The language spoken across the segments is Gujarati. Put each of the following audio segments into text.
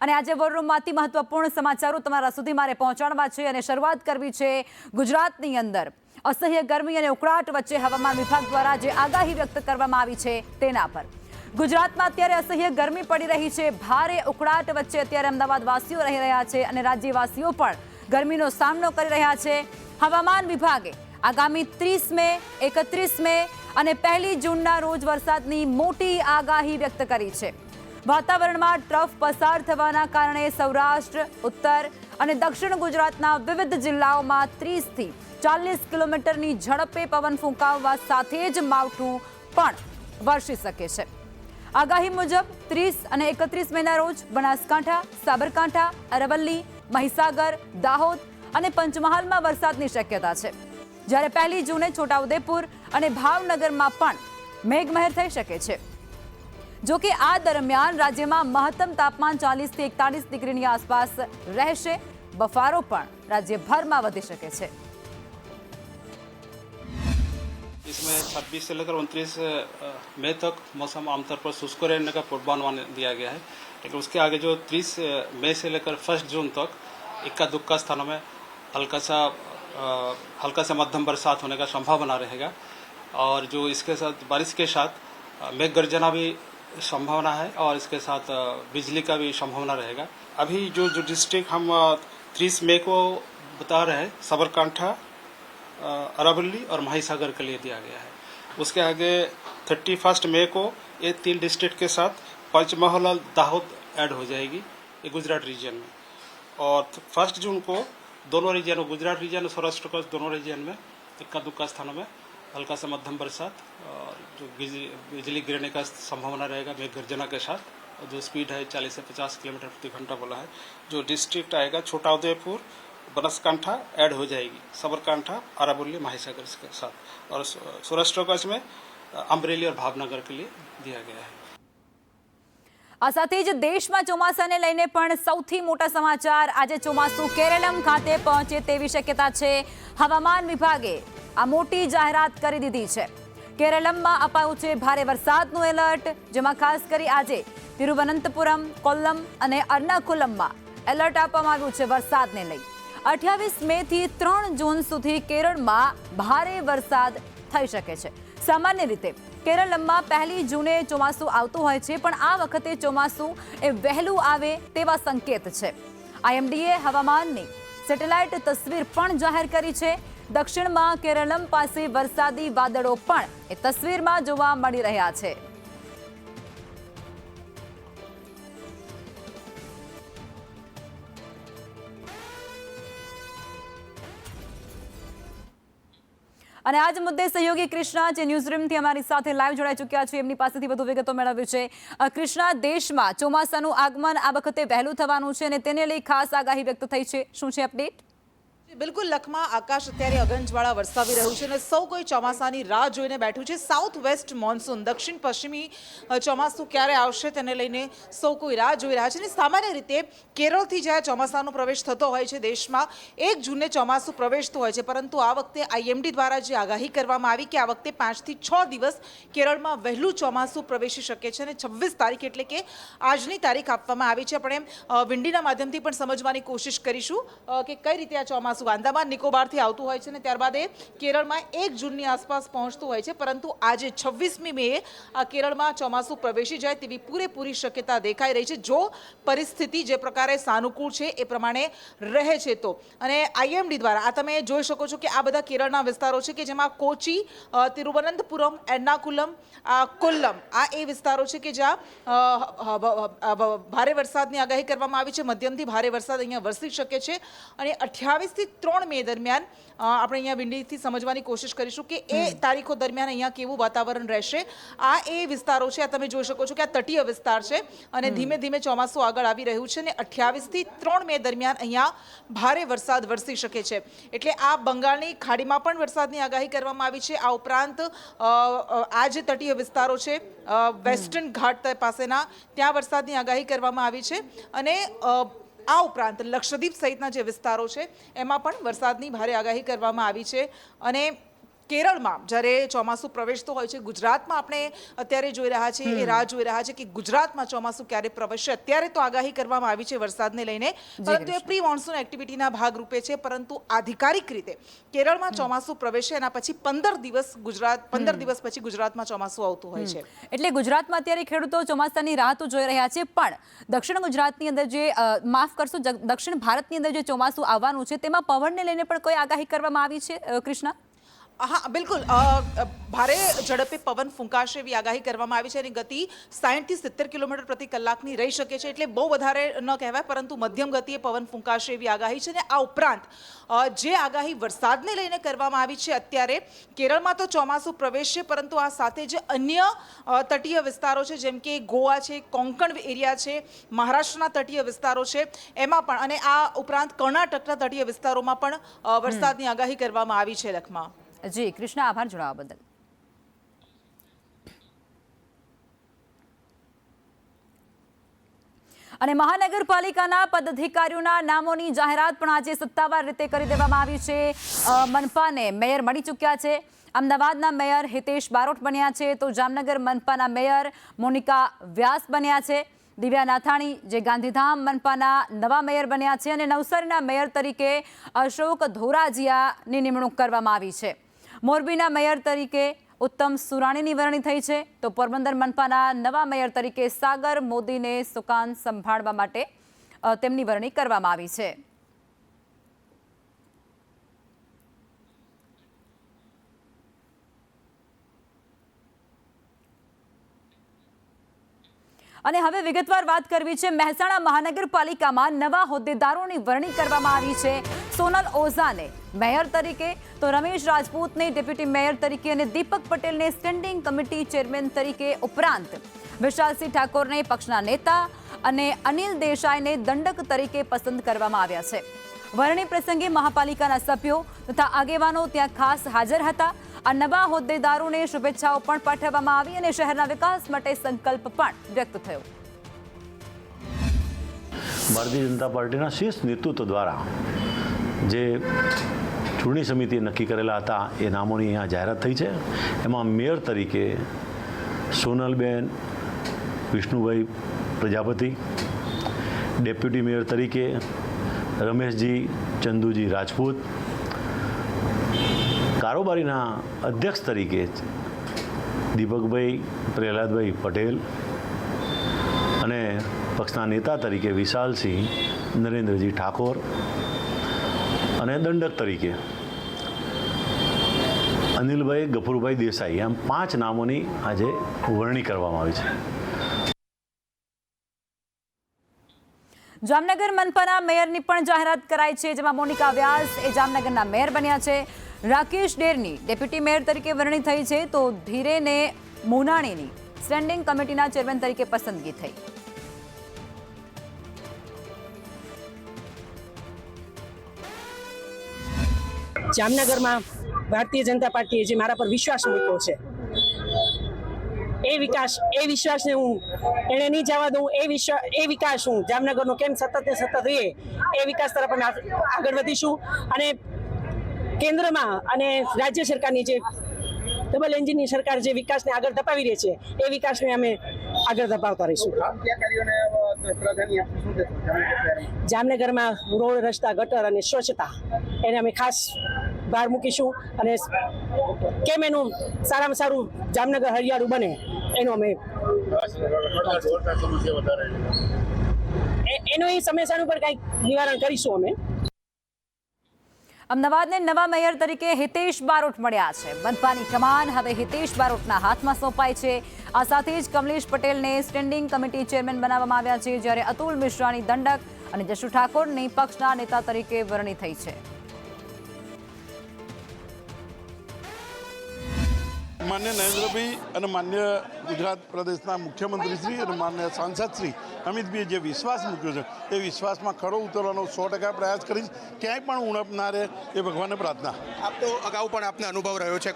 અને આજે વોર રૂમમાંથી મહત્વપૂર્ણ સમાચારો તમારા સુધી મારે પહોંચાડવા છે અને શરૂઆત કરવી છે ગુજરાતની અંદર અસહ્ય ગરમી અને ઉકળાટ વચ્ચે હવામાન વિભાગ દ્વારા જે આગાહી વ્યક્ત કરવામાં આવી છે તેના પર ગુજરાતમાં અત્યારે અસહ્ય ગરમી પડી રહી છે। ભારે ઉકળાટ વચ્ચે અત્યારે અમદાવાદ વાસીઓ રહી રહ્યા છે અને રાજ્યવાસીઓ પણ ગરમીનો સામનો કરી રહ્યા છે। હવામાન વિભાગે આગામી 30 મે 31 મે અને 1 જૂનના રોજ વરસાદની મોટી આગાહી વ્યક્ત કરી છે। વાતાવરણમાં ટ્રફ પસાર થવાના કારણે સૌરાષ્ટ્ર, ઉત્તર અને દક્ષિણ ગુજરાતના વિવિધ જિલ્લાઓમાં 30 થી 40 કિલોમીટરની ઝડપે પવન ફૂંકાવવા સાથે જ માવઠું પણ વરસી શકે છે। આગાહી મુજબ 30 અને 31 મેના રોજ બનાસકાંઠા, સાબરકાંઠા, અરવલ્લી, મહીસાગર, દાહોદ અને પંચમહાલમાં વરસાદની શક્યતા છે, જ્યારે 1 જૂને છોટાઉદેપુર અને ભાવનગરમાં પણ મેઘમહેર થઈ શકે છે। જો કે આ દરમિયાન રાજ્યમાં મહત્તમ તાપમાન 40 થી 41 ડિગ્રીની આસપાસ રહેશે। બફારો પણ રાજ્યભરમાં વધી શકે છે। इसमें 26 से लेकर 29 मई तक मौसम आमतौर पर शुष्क रहने का पूर्वानुमान दिया गया है, लेकिन उसके आगे जो 30 मई से लेकर 1 जून तक इक्का दुक्का स्थानों में हल्का से मध्यम बरसात होने का संभावना रहेगा और जो इसके साथ बारिश के साथ मेघ गर्जना भी संभावना है और इसके साथ बिजली का भी संभावना रहेगा। अभी जो डिस्ट्रिक्ट हम 30 मई को बता रहे हैं साबरकांठा, अरावली और महासागर के लिए दिया गया है। उसके आगे 31 मई को ये 3 डिस्ट्रिक्ट के साथ पंचमहल और दाहोद ऐड हो जाएगी ये गुजरात रीजन में, और 1 जून को दोनों रीजन गुजरात रीजन और सौराष्ट्र कच्छ दोनों रीजन में इक्का दुक्का स्थानों में हल्का से मध्यम बरसात और जो बिजली गिरने का संभावना रहेगा मेघ गर्जना के साथ, और जो स्पीड है 40 से 50 किलोमीटर प्रति घंटा बोला है। जो डिस्ट्रिक्ट आएगा छोटाउदेपुर, बनासकांठा ऐड हो जाएगी, साबरकांठा, अरावली, महासागर के साथ, और सौराष्ट्र कच्छ में अमरेली और भावनगर के लिए दिया गया है। આ સાથે જ દેશમાં ચોમાસાને લઈને પણ સૌથી મોટા સમાચાર। આજે ચોમાસું કેરળમ ખાતે પહોંચે તેવી શક્યતા છે। હવામાન વિભાગે આ મોટી જાહેરાત કરી દીધી છે। કેરળમમાં અપાયું છે ભારે વરસાદનું એલર્ટ, જેમાં ખાસ કરી આજે તિરુવનંતપુરમ, કોલ્લમ અને અર્નાકુલમમાં એલર્ટ આપવામાં આવ્યું છે વરસાદને લઈ। 28 મે થી 3 જૂન સુધી કેરળમાં ભારે વરસાદ થઈ શકે છે। સામાન્ય રીતે કેરળમાં 1 જૂને ચોમાસું આવતું હોય છે, પણ આ વખતે ચોમાસું એ વહેલું આવે તેવા સંકેત છે। આઈએમડીએ હવામાનની સેટેલાઇટ તસવીર પણ જાહેર કરી છે। દક્ષિણમાં કેરળમ પાસે વરસાદી વાદળો પણ એ તસવીરમાં જોવા મળી રહ્યા છે। અને આજ મુદ્દે સહયોગી કૃષ્ણા જે ન્યૂઝરૂમથી અમારી સાથે લાઈવ જોડાઈ ચૂક્યા છે, એમની પાસેથી વધુ વિગતો મેળવ્યું છે। કૃષ્ણા, દેશમાં ચોમાસાનું આગમન આ વખતે વહેલું થવાનું છે અને તેને લઈ ખાસ આગાહી વ્યક્ત થઈ છે, શું છે અપડેટ? બિલકુલ લખમાં આકાશ અત્યારે અગનજવાળા વરસાવી રહ્યું છે અને સૌ કોઈ ચોમાસાની રાહ જોઈને બેઠું છે। સાઉથ વેસ્ટ મોન્સૂન, દક્ષિણ પશ્ચિમી ચોમાસું ક્યારે આવશે તેને લઈને સૌ કોઈ રાહ જોઈ રહ્યા છે। અને સામાન્ય રીતે કેરળથી જ્યારે ચોમાસાનો પ્રવેશ થતો હોય છે દેશમાં 1 જૂને ચોમાસું પ્રવેશતું હોય છે, પરંતુ આ વખતે આઈએમડી દ્વારા જે આગાહી કરવામાં આવી કે આ વખતે 5 થી 6 દિવસ કેરળમાં વહેલું ચોમાસું પ્રવેશી શકે છે અને 26 તારીખ એટલે કે આજની તારીખ આપવામાં આવી છે। આપણે વિંડીના માધ્યમથી પણ સમજવાની કોશિશ કરીશું કે કઈ રીતે આ ચોમાસું અંદમાન નિકોબારથી આવતું હોય છે અને ત્યારબાદ એ કેરળમાં 1 જૂનની આસપાસ પહોંચતું હોય છે, પરંતુ આજે 26મી મેએ આ કેરળમાં ચોમાસું પ્રવેશી જાય તેવી પૂરેપૂરી શક્યતા દેખાઈ રહી છે, જો પરિસ્થિતિ જે પ્રકારે સાનુકૂળ છે એ પ્રમાણે રહે છે તો। અને આઈએમડી દ્વારા આ તમે જોઈ શકો છો કે આ બધા કેરળના વિસ્તારો છે કે જેમાં કોચી, તિરુવનંતપુરમ, એર્નાકુલમ, કોલ્લમ આ એ વિસ્તારો છે કે જ્યાં ભારે વરસાદની આગાહી કરવામાં આવી છે। મધ્યમથી ભારે વરસાદ અહીંયા વરસી શકે છે અને 28 થી 3 મે દરમિયાન આપણે અહીંયા વિંડીથી સમજવાની કોશિશ કરીશું કે એ તારીખો દરમિયાન અહીંયા કેવું વાતાવરણ રહેશે। આ એ વિસ્તારો છે, આ તમે જોઈ શકો છો કે આ તટીય વિસ્તાર છે અને ધીમે ધીમે ચોમાસું આગળ આવી રહ્યું છે અને 28 થી 3 મે દરમિયાન અહીંયા ભારે વરસાદ વરસી શકે છે। એટલે આ બંગાળની ખાડીમાં પણ વરસાદની આગાહી કરવામાં આવી છે। આ ઉપરાંત આ જે તટીય વિસ્તારો છે વેસ્ટર્ન ઘાટ પાસેના ત્યાં વરસાદની આગાહી કરવામાં આવી છે અને આ ઉપરાંત લક્ષદ્વીપ સહિતના જે વિસ્તારો છે એમાં પણ વરસાદની ભારે આગાહી કરવામાં આવી છે અને કેરળમાં જ્યારે ચોમાસું પ્રવેશતો હોય છે, ગુજરાતમાં આપણે અત્યારે જોઈ રહ્યા છીએ એ રાહ જોઈ રહ્યા છે કે ગુજરાતમાં ચોમાસું ક્યારે પ્રવેશશે. અત્યારે તો આગાહી કરવામાં આવી છે વરસાદને લઈને, પરંતુ એ પ્રી મોન્સૂન એક્ટિવિટીના ભાગરૂપે છે. પરંતુ આધિકારિક રીતે કેરળમાં ચોમાસું પ્રવેશે એના પછી 15 દિવસ પછી ગુજરાતમાં ચોમાસું આવતું હોય છે. એટલે ગુજરાતમાં અત્યારે ખેડૂતો ચોમાસાની રાહ તો જોઈ રહ્યા છે, પણ દક્ષિણ ગુજરાતની અંદર જે માફ કરશો દક્ષિણ ભારતની અંદર જે ચોમાસું આવવાનું છે તેમાં પવનને લઈને પણ કોઈ આગાહી કરવામાં આવી છે કૃષ્ણા? હા, બિલકુલ. ભારે ઝડપે પવન ફૂંકાશે એવી આગાહી કરવામાં આવી છે. એની ગતિ 60 થી 70 કિલોમીટર પ્રતિ કલાકની રહી શકે છે. એટલે બહુ વધારે ન કહેવાય, પરંતુ મધ્યમ ગતિએ પવન ફૂંકાશે એવી આગાહી છે. અને આ ઉપરાંત જે આગાહી વરસાદને લઈને કરવામાં આવી છે, અત્યારે કેરળમાં તો ચોમાસું પ્રવેશશે, પરંતુ આ સાથે જે અન્ય તટીય વિસ્તારો છે, જેમ કે ગોવા છે, કોંકણ એરિયા છે, મહારાષ્ટ્રના તટીય વિસ્તારો છે, એમાં પણ, અને આ ઉપરાંત કર્ણાટકના તટીય વિસ્તારોમાં પણ વરસાદની આગાહી કરવામાં આવી છે. લખમાં જી કૃષ્ણા, આભાર જણાવવા બદલ. અને મહાનગરપાલિકાના પદાધિકારીઓના નામોની જાહેરાત પણ આજે સત્તાવાર રીતે કરી દેવામાં આવી છે. મનપાને મેયર મળી ચૂક્યા છે. અમદાવાદના મેયર હિતેશ બારોટ બન્યા છે, તો જામનગર મનપાના મેયર મોનિકા વ્યાસ બન્યા છે. દિવ્યા નાથાણી જે ગાંધીધામ મનપાના નવા મેયર બન્યા છે, અને નવસારીના મેયર તરીકે અશોક ધોરાજીયાની નિમણૂક કરવામાં આવી છે. મોરબીના મેયર તરીકે ઉત્તમ સુરાણીની વરણી થઈ છે, તો પોરબંદર મનપાના નવા મેયર તરીકે સાગર મોદીને સુકાન સંભાળવા માટે તેમની વરણી કરવામાં આવી છે. અને હવે વિગતવાર વાત કરવી છે. મહેસાણા મહાનગરપાલિકામાં નવા હોદ્દેદારોની વરણી કરવામાં આવી છે. સોનલ ઓઝાને મેયર તરીકે, તો રમેશ રાજપૂતને ડેપ્યુટી મેયર તરીકે અને દીપક પટેલને સ્ટેન્ડિંગ કમિટી ચેરમેન તરીકે, ઉપરાંત વિશાલસિંહ ઠાકોરને પક્ષના નેતા અને અનિલ દેસાઈને દંડક તરીકે પસંદ કરવામાં આવ્યા છે. વરણી પ્રસંગે મહાપાલિકાના સભ્યો તથા આગેવાનો ત્યાં ખાસ હાજર હતા. આ નવા હોદ્દેદારોને શુભેચ્છાઓ પણ પાઠવવામાં આવી અને શહેરના વિકાસ માટે સંકલ્પ પણ વ્યક્ત થયો. ભારતીય જનતા પાર્ટીના શીર્ષ નેતૃત્વ દ્વારા જે ચૂંટણી સમિતિએ નક્કી કરેલા હતા એ નામોની અહીંયા જાહેરાત થઈ છે. એમાં મેયર તરીકે સોનલબેન વિષ્ણુભાઈ પ્રજાપતિ, ડેપ્યુટી મેયર તરીકે રમેશજી ચંદુજી રાજપૂત, કારોબારીના અધ્યક્ષ તરીકે દીપકભાઈ પ્રહલાદભાઈ પટેલ અને પક્ષના નેતા તરીકે વિશાલસિંહ નરેન્દ્રજી ઠાકોર અને દંડક તરીકે અનિલભાઈ ગફુરભાઈ દેસાઈ, એમ 5 નામોની આજે વરણી કરવામાં આવી છે. જામનગર મનપાના મેયરની પણ જાહેરાત કરાઈ છે, જેમાં મોનિકા વ્યાસ એ જામનગરના મેયર બન્યા છે. રાકેશ ડેરની ડેપ્યુટી મેયર તરીકે વરણી થઈ છે, તો ધીરેને મોનાણીની સ્ટેન્ડિંગ કમિટીના ચેરમેન તરીકે પસંદગી થઈ. જામનગરમાં ભારતીય જનતા પાર્ટીએ જે મારા પર વિશ્વાસ મૂક્યો છે, એ વિશ્વાસને હું એને નહીં જવા દઉં. એ વિકાસ હું જામનગરનો કેમ સતત રહીએ, એ વિકાસ તરફ અમે આગળ વધીશું. અને કેન્દ્રમાં અને રાજ્ય સરકારની જે ડબલ એન્જિનની સરકાર જે વિકાસને આગળ ધપાવી રહી છે, એ વિકાસને અમે આગળ ધપાવતા રહીશું. જામનગરમાં રોડ, રસ્તા, ગટર અને સ્વચ્છતા એને અમે ખાસ ભાર મૂકીશું. અને કેમ એનું સારામાં સારું જામનગર હરિયાળું બને એનું અમે એનું એ સમસ્યાનું પણ કંઈક નિવારણ કરીશું. અમે અમદાવાદને નવા મેયર તરીકે હિતેશ બારોટ મળ્યા છે. મનપાની કમાન હવે હિતેશ બારોટના હાથમાં સોંપાઈ છે. આ સાથે જ કમલેશ પટેલને સ્ટેન્ડિંગ કમિટી ચેરમેન બનાવવામાં આવ્યા છે, જ્યારે અતુલ મિશ્રાની દંડક અને જશુ ઠાકોરની પક્ષના નેતા તરીકે વરણી થઈ છે. માન્ય નરેન્દ્રભાઈ અને માન્ય ગુજરાત પ્રદેશના મુખ્યમંત્રી શ્રી અને માન્ય સાંસદ શ્રી અમિતભાઈએ જે વિશ્વાસ મૂક્યો છે એ વિશ્વાસમાં ખરો ઉતરવાનો 100% પ્રયાસ કરીશ. ક્યાંય પણ ઉણપ ના રહે એ ભગવાનને પ્રાર્થના. આપ તો અગાઉ પણ આપને અનુભવ રહ્યો છે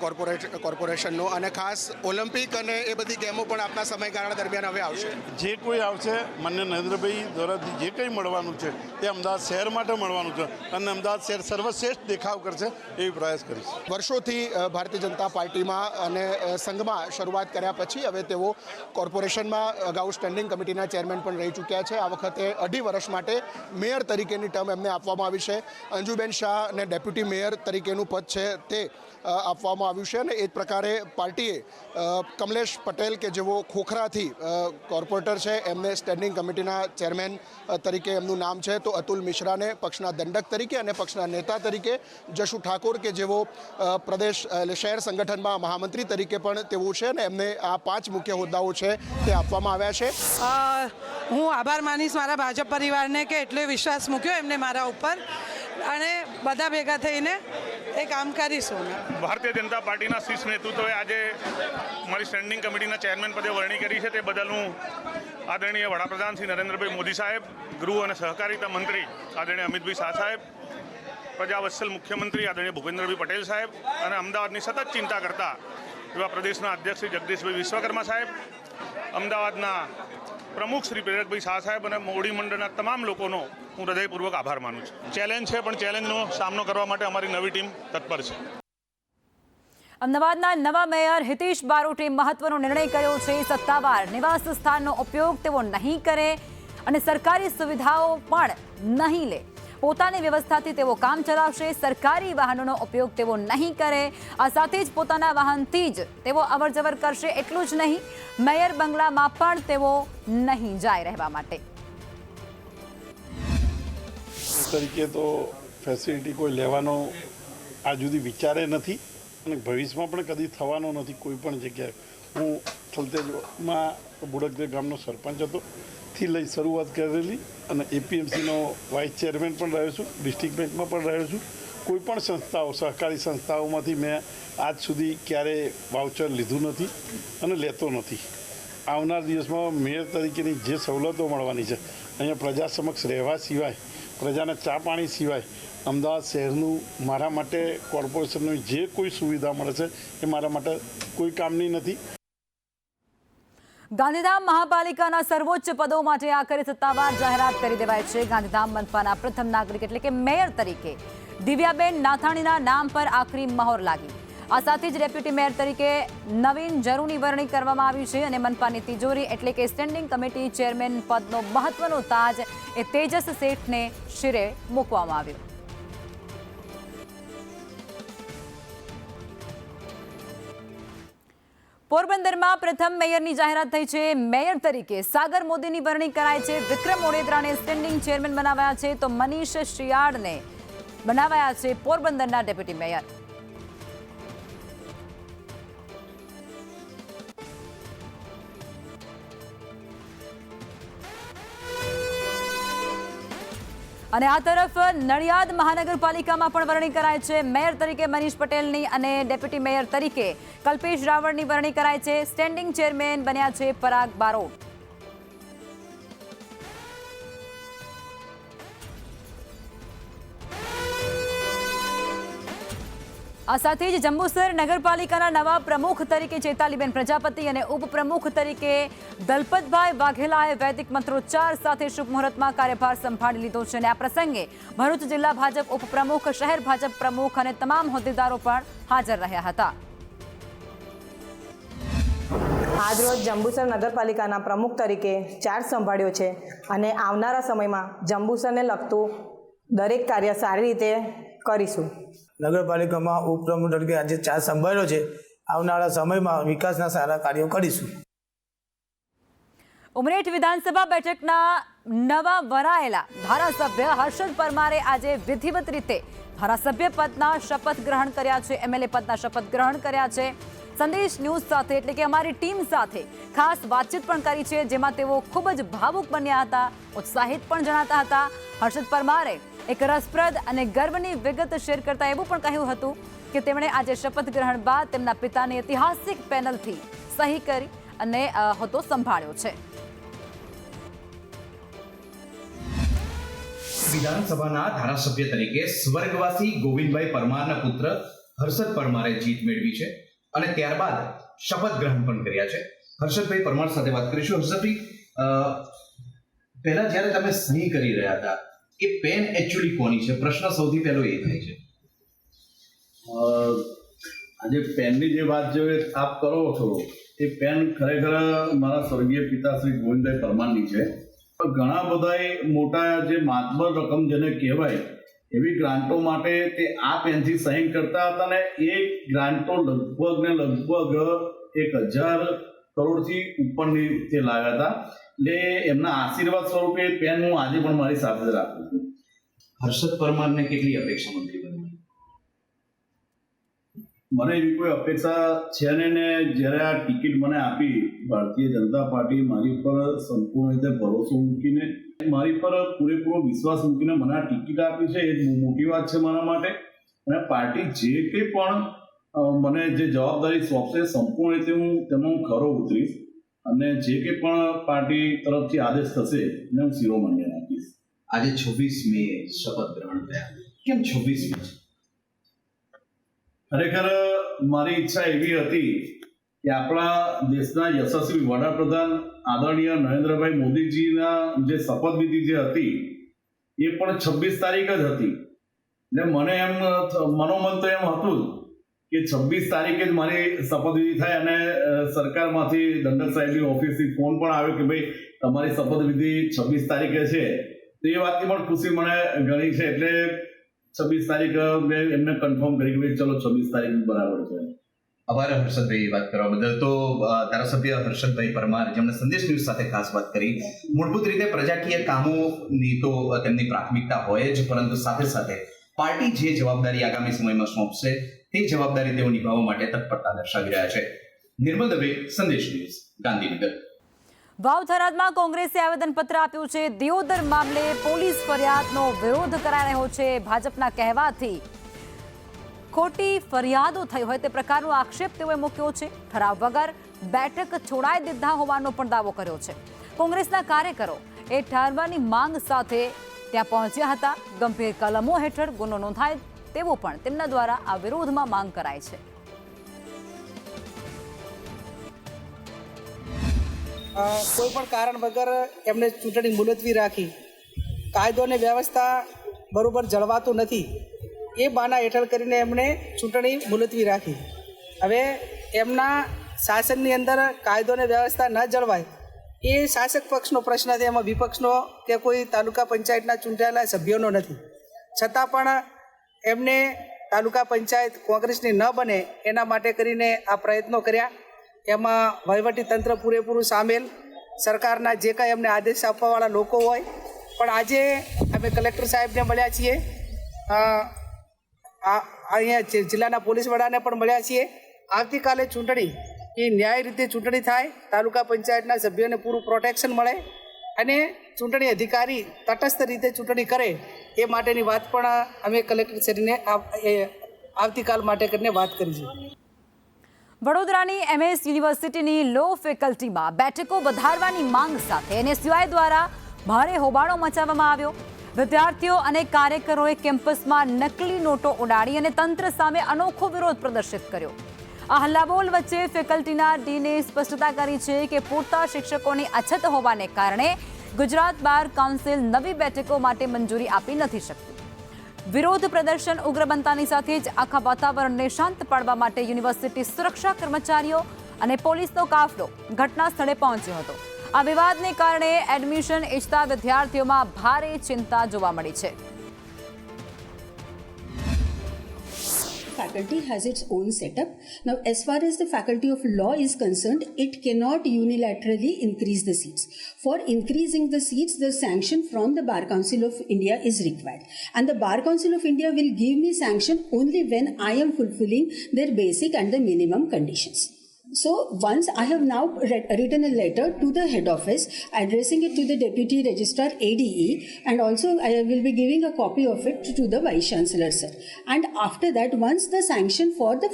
કોર્પોરેશનનો, અને ખાસ ઓલિમ્પિક અને એ બધી ગેમો પણ આપના સમયગાળા દરમિયાન હવે આવશે. જે કોઈ આવશે માન્ય નરેન્દ્રભાઈ દ્વારાથી જે કંઈ મળવાનું છે એ અમદાવાદ શહેર માટે મળવાનું છે અને અમદાવાદ શહેર સર્વશ્રેષ્ઠ દેખાવ કરશે એવી પ્રયાસ કરીશ. વર્ષોથી ભારતીય જનતા પાર્ટીમાં અને સંઘમાં શરૂઆત કર્યા પછી હવે તેઓ કોર્પોરેશનમાં અગાઉ સ્ટેન્ડિંગ કમિટીના ચેરમેન પણ રહી ચૂક્યા છે. આ વખતે 2.5 વર્ષ માટે મેયર તરીકેની ટર્મ એમને આપવામાં આવી છે. અંજુબેન શાહને ડેપ્યુટી મેયર તરીકેનું પદ છે તે આપવામાં આવ્યું છે. અને એ જ પ્રકારે પાર્ટીએ કમલેશ પટેલ કે જેઓ ખોખરાથી કોર્પોરેટર છે એમને સ્ટેન્ડિંગ કમિટીના ચેરમેન તરીકે એમનું નામ છે, તો અતુલ મિશ્રાને પક્ષના દંડક તરીકે અને પક્ષના નેતા તરીકે, જશુ ઠાકોર કે જેઓ પ્રદેશ શહેર સંગઠનમાં મહામંત્રી તરીકે પણ તેઓ છે અને એમને આ 5 મુખ્ય હોદ્દાઓ છે તે આપવામાં આવ્યા છે. હું આભાર માનીશ મારા ભાજપ પરિવારને કે એટલો વિશ્વાસ મૂક્યો એમને મારા ઉપર, અને બધા ભેગા થઈને એ કામ કરીશું. ભારતીય જનતા પાર્ટીના શીર્ષ નેતૃત્વએ આજે મારી સ્ટેન્ડિંગ કમિટીના ચેરમેન પદે વરણી કરી છે. તે બદલ હું આદરણીય વડાપ્રધાન શ્રી નરેન્દ્રભાઈ મોદી સાહેબ, ગૃહ અને સહકારિતા મંત્રી આદરણીય અમિતભાઈ શાહ સાહેબ, પ્રજાવત્સલ મુખ્યમંત્રી આદરણીય ભૂપેન્દ્રભાઈ પટેલ સાહેબ અને અમદાવાદની સતત ચિંતા કરતા એવા પ્રદેશના અધ્યક્ષ શ્રી જગદીશભાઈ વિશ્વકર્મા સાહેબ, અમદાવાદના પ્રમુખ શ્રી પ્રેરકભાઈ શાહ સાહેબ અને મોવડી મંડળના તમામ લોકોનો હું હૃદયપૂર્વક આભાર માનું છું. ચેલેન્જ છે પણ ચેલેન્જનો સામનો કરવા માટે અમારી નવી ટીમ તત્પર છે. અમદાવાદના નવા મેયર હિતેશ બારોટે મહત્વનો નિર્ણય કર્યો છે. સત્તાવાર નિવાસ સ્થાનનો ઉપયોગ તેઓ નહીં કરે અને સરકારી સુવિધાઓ પણ નહીં લે. પોતાની વ્યવસ્થાથી તેઓ કામ ચલાવશે. સરકારી વાહનોનો ઉપયોગ તેઓ નહીં કરે. આ સાથે જ પોતાના વાહનથી જ તેઓ અવરજવર કરશે. એટલું જ નહીં, મેયર બંગલામાં પણ તેઓ નહીં જાય રહેવા માટે. તરીકે તો ફેસિલિટી કોઈ લેવાનો આ સુધી વિચારે નથી અને ભવિષ્યમાં પણ કદી થવાનો નથી કોઈ પણ જગ્યાએ. હું થલતેજમાં બુડકદેવ ગામનો સરપંચ હતો થી લઈ શરૂઆત કરેલી અને એપીએમસીનો વાઇસ ચેરમેન પણ રહ્યો છું, ડિસ્ટ્રિક્ટ બેંકમાં પણ રહ્યો છું. કોઈ પણ સંસ્થાઓ, સહકારી સંસ્થાઓમાંથી મેં આજ સુધી ક્યારેય વાઉચર લીધું નથી અને લેતો નથી. આવનાર દિવસમાં મેયર તરીકેની જે સવલતો મળવાની છે, અહીંયા પ્રજા સમક્ષ રહેવા સિવાય, પ્રજાને ચા પાણી સિવાય અમદાવાદ શહેરનું મારા માટે કોર્પોરેશનની જે કોઈ સુવિધા મળે છે એ મારા માટે કોઈ કામની નથી. ગાંધીધામ મહાપાલિકાના સર્વોચ્ચ પદો માટે આખરે સત્તાવાર જાહેરાત કરી દેવાય છે. ગાંધીધામ મનપાના પ્રથમ નાગરિક એટલે કે મેયર તરીકે દિવ્યાબેન નાથાણીના નામ પર આખરી મહોર લાગી. આ સાથે જ ડેપ્યુટી મેયર તરીકે નવીન જરૂની વરણી કરવામાં આવી છે અને મનપાની તિજોરી એટલે કે સ્ટેન્ડિંગ કમિટી ચેરમેન પદનો મહત્વનો તાજ એ તેજસ શેઠને શિરે મૂકવામાં આવ્યો. પોરબંદરમાં પ્રથમ મેયરની જાહેરાત થઈ છે. મેયર તરીકે સાગર મોદીની વરણી કરાય છે. વિક્રમ ઓડેદરાને સ્ટેન્ડિંગ ચેરમેન બનાવાયા છે, તો મનીષ શિયાળને બનાવાયા છે પોરબંદરના ડેપ્યુટી મેયર. અને આ તરફ નડિયાદ મહાનગરપાલિકામાં પણ વરણી કરાય છે. મેયર તરીકે મનીષ પટેલની અને ડેપ્યુટી મેયર તરીકે કલ્પેશ રાવળની વરણી કરાય છે. સ્ટેન્ડિંગ ચેરમેન બન્યા છે પરાગ બારોટ. આ સાથે જ જંબુસર નગરપાલિકાના નવા પ્રમુખ તરીકે ચેતાલીબેન પ્રજાપતિ અને ઉપપ્રમુખ તરીકે દલપતભાઈ વાઘેલાએ વૈદિક મંત્રોચ્ચાર સાથે શુભ મુહૂર્તમાં કાર્યભાર સંભાળી લીધો છે. અને આ પ્રસંગે ભરૂચ જિલ્લા ભાજપ ઉપપ્રમુખ, શહેર ભાજપ પ્રમુખ અને તમામ હોદ્દેદારો પણ હાજર રહ્યા હતા. આજરોજ જંબુસર નગરપાલિકાના પ્રમુખ તરીકે ચાર્જ સંભાળ્યો છે અને આવનારા સમયમાં જંબુસરને લગતું દરેક કાર્ય સારી રીતે કરીશું. નગરપાલિકામાં ઉપપ્રમુખ તરીકે આજે ચાર્જ સંભાળ્યો છે. આવનારા સમયમાં વિકાસના સારા કાર્યો કરીશું. ઉમરેઠ વિધાનસભા બેઠકના નવા વરાયેલા ધારાસભ્ય હર્ષદ પરમારે આજે વિધિવત રીતે ધારાસભ્ય પદના શપથ ગ્રહણ કર્યા છે. એમએલએ પદના શપથ ગ્રહણ કર્યા છે. સંદેશ ન્યૂઝ સાથે એટલે કે અમારી ટીમ સાથે ખાસ વાતચીત પણ કરી છે, જેમાં તેઓ ખૂબ જ ભાવુક બન્યા હતા, ઉત્સાહિત પણ જણાતા હતા. હર્ષદ પરમારે એક રસપ્રદ અને ગર્વની વિગત શેર કરતા એવું પણ કહ્યું હતું કે તેમણે આજે શપથ ગ્રહણ બાદ તેમના પિતાની ઐતિહાસિક પેનલથી સહી કરી અને હોદ્દો સંભાળ્યો છે. વિધાનસભાના ધારાસભ્ય તરીકે સ્વર્ગવાસી ગોવિંદભાઈ પરમારના પુત્ર હર્ષદ પરમારે જીત મેળવી છે અને ત્યારબાદ શપથ ગ્રહણ પણ કર્યા છે. હર્ષદભાઈ પરમાર સાથે વાત કરીશું. હર્ષદભાઈ, પહેલા જ્યારે તમે સહી કરી રહ્યા હતા એ પેન એકચ્યુઅલી કોની છે? પ્રશ્ન સૌથી પહેલો એ થાય છે. આજે પેનની જે વાત જો આપ કરો છો એ પેન ખરેખર મારા સ્વર્ગીય પિતા શ્રી ગોવિંદભાઈ પરમારની છે. ઘણા બધા મોટા જે માતબર રકમ જેને કહેવાય એવી ગ્રાન્ટો માટે તે આ પેનથી સહી કરતા હતા ને એ ગ્રાન્ટો લગભગ 1000 કરોડથી ઉપરની તે લાવ્યા હતા. એટલે એમના આશીર્વાદ સ્વરૂપે પેન હું આજે પણ મારી સાથે જ રાખું છું. હર્ષદ પરમારને કેટલી અપેક્ષા મંત્રી બનવાની? મને એવી કોઈ અપેક્ષા છે નહીં ને જ્યારે આ ટિકિટ મને આપી ભારતીય જનતા પાર્ટી મારી પર સંપૂર્ણ રીતે ભરોસો મૂકીને મારી પર પૂરેપૂરો વિશ્વાસ મૂકીને મને આ ટિકિટ આપી છે એ જ મોટી વાત છે મારા માટે. અને પાર્ટી જે કંઈ પણ મને જે જવાબદારી સોંપશે સંપૂર્ણ રીતે હું તેનો ખરો ઉતરીશ અને જે કંઈ પણ પાર્ટી તરફથી આદેશ થશે એને હું શિરોમણ્ય રાખીશ. આજે 26 મે શપથ ગ્રહણ થયા, કેમ 26 મે? ખરેખર મારી ઈચ્છા એવી હતી કે આપણા દેશના યશસ્વી વડાપ્રધાન આદરણીય નરેન્દ્રભાઈ મોદીજીના જે શપથવિધિ જે હતી એ પણ 26 તારીખ જ હતી. ને મને એમ મનોમન તો એમ હતું કે 26 તારીખે જ મારી શપથવિધિ થાય અને સરકારમાંથી દંડક સાહેબની ઓફિસથી ફોન પણ આવ્યો કે ભાઈ તમારી શપથવિધિ 26 તારીખે છે. તો એ વાતની પણ ખુશી મને ઘણી છે. એટલે 26 તારીખ મેં એમને કન્ફર્મ કરી કે ભાઈ ચલો 26 તારીખ બરાબર છે. આભાર હર્ષદભાઈ વાત કરવા બદલ. તો ધારાસભ્ય હર્ષદભાઈ પરમાર જેમણે સંદેશ ન્યૂઝ સાથે ખાસ વાત કરી. મૂળભૂત રીતે પ્રજાકીય કામોની તો તેમની પ્રાથમિકતા હોય જ, પરંતુ સાથે સાથે પાર્ટી જે જવાબદારી આગામી સમયમાં સોંપશે તે જવાબદારી તેઓ નિભાવવા માટે તત્પરતા દર્શાવી રહ્યા છે. નિર્મલ દવે, સંદેશ ન્યૂઝ, ગાંધીનગર. વાવ થરાદમાં કોંગ્રેસે આવેદનપત્ર આપ્યું છે. દિયોદર મામલે પોલીસ ફરિયાદનો વિરોધ કરાઈ રહ્યો છે. ભાજપના કહેવાથી ખોટી ફરિયાદો થઈ હોય તે પ્રકારનો આક્ષેપ તેઓએ મૂક્યો છે. ઠરાવ વગર બેઠક છોડાઈ દીધા હોવાનો પણ દાવો કર્યો છે. કોંગ્રેસના કાર્યકરો એ ઠરાવની માંગ સાથે ત્યાં પહોંચ્યા હતા. ગંભીર કલમો હેઠળ ગુનો નોંધાય તેવો પણ તેમના દ્વારા આ વિરોધમાં માંગ કરાઈ છે. કોઈ પણ કારણ વગર એમને ચૂંટણી મુલતવી રાખી. કાયદો અને વ્યવસ્થા બરોબર જળવાતું નથી એ બાના હેઠળ કરીને એમણે ચૂંટણી મુલતવી રાખી. હવે એમના શાસનની અંદર કાયદો અને વ્યવસ્થા ન જળવાય એ શાસક પક્ષનો પ્રશ્ન છે, એમાં વિપક્ષનો કે કોઈ તાલુકા પંચાયતના ચૂંટાયેલા સભ્યોનો નથી. છતાં પણ એમને તાલુકા પંચાયત કોંગ્રેસની ન બને એના માટે કરીને આ પ્રયત્નો કર્યા. એમાં વહીવટી તંત્ર પૂરેપૂરું સામેલ, સરકારના જે કાંઈ એમને આદેશ આપવાવાળા લોકો હોય. પણ આજે અમે કલેક્ટર સાહેબને મળ્યા છીએ, અહીંયા જિલ્લાના પોલીસ વડાને પણ મળ્યા છીએ. આવતીકાલે ચૂંટણી એ ન્યાય રીતે ચૂંટણી થાય, તાલુકા પંચાયતના સભ્યોને પૂરું પ્રોટેક્શન મળે અને ચૂંટણી અધિકારી તટસ્થ રીતે ચૂંટણી કરે એ માટેની વાત પણ અમે કલેક્ટરશ્રીને આવતીકાલ માટે કરીને વાત કરી છે. વડોદરાની MS યુનિવર્સિટીની લો ફેકલ્ટીમાં બેઠકો વધારવાની માંગ સાથે NSUI દ્વારા ભારે હોબાળો મચાવવામાં આવ્યો. વિદ્યાર્થીઓ અને કાર્યકરોએ કેમ્પસમાં નકલી નોટો ઉડાડી અને તંત્ર સામે અનોખો વિરોધ પ્રદર્શિત કર્યો. આ હલ્લાબોલ વચ્ચે ફેકલ્ટીના ડીને સ્પષ્ટતા કરી છે કે પૂરતા શિક્ષકોની અછત હોવાને કારણે ગુજરાત બાર કાઉન્સિલ નવી બેઠકો માટે મંજૂરી આપી નથી શકતી. વિરોધ પ્રદર્શન ઉગ્ર બનતાની સાથે જ આખા વાતાવરણને શાંત પાડવા માટે યુનિવર્સિટી સુરક્ષા કર્મચારીઓ અને પોલીસનો કાફલો ઘટના સ્થળે પહોંચ્યો હતો. આ વિવાદને કારણે એડમિશન ઈચ્છતા વિદ્યાર્થીઓમાં ભારે ચિંતા જોવા મળી છે. Faculty has its own setup. Now, as far as the Faculty of Law is concerned, it cannot unilaterally increase the seats. For increasing the seats, the sanction from the Bar Council of India is required. And the Bar Council of India will give me sanction only when I am fulfilling their basic and the minimum conditions. So once I have now written a letter to the head office addressing it to the Deputy Registrar ADE, and also I will be giving a copy of it to the Vice Chancellor sir. And after that, once the sanction for the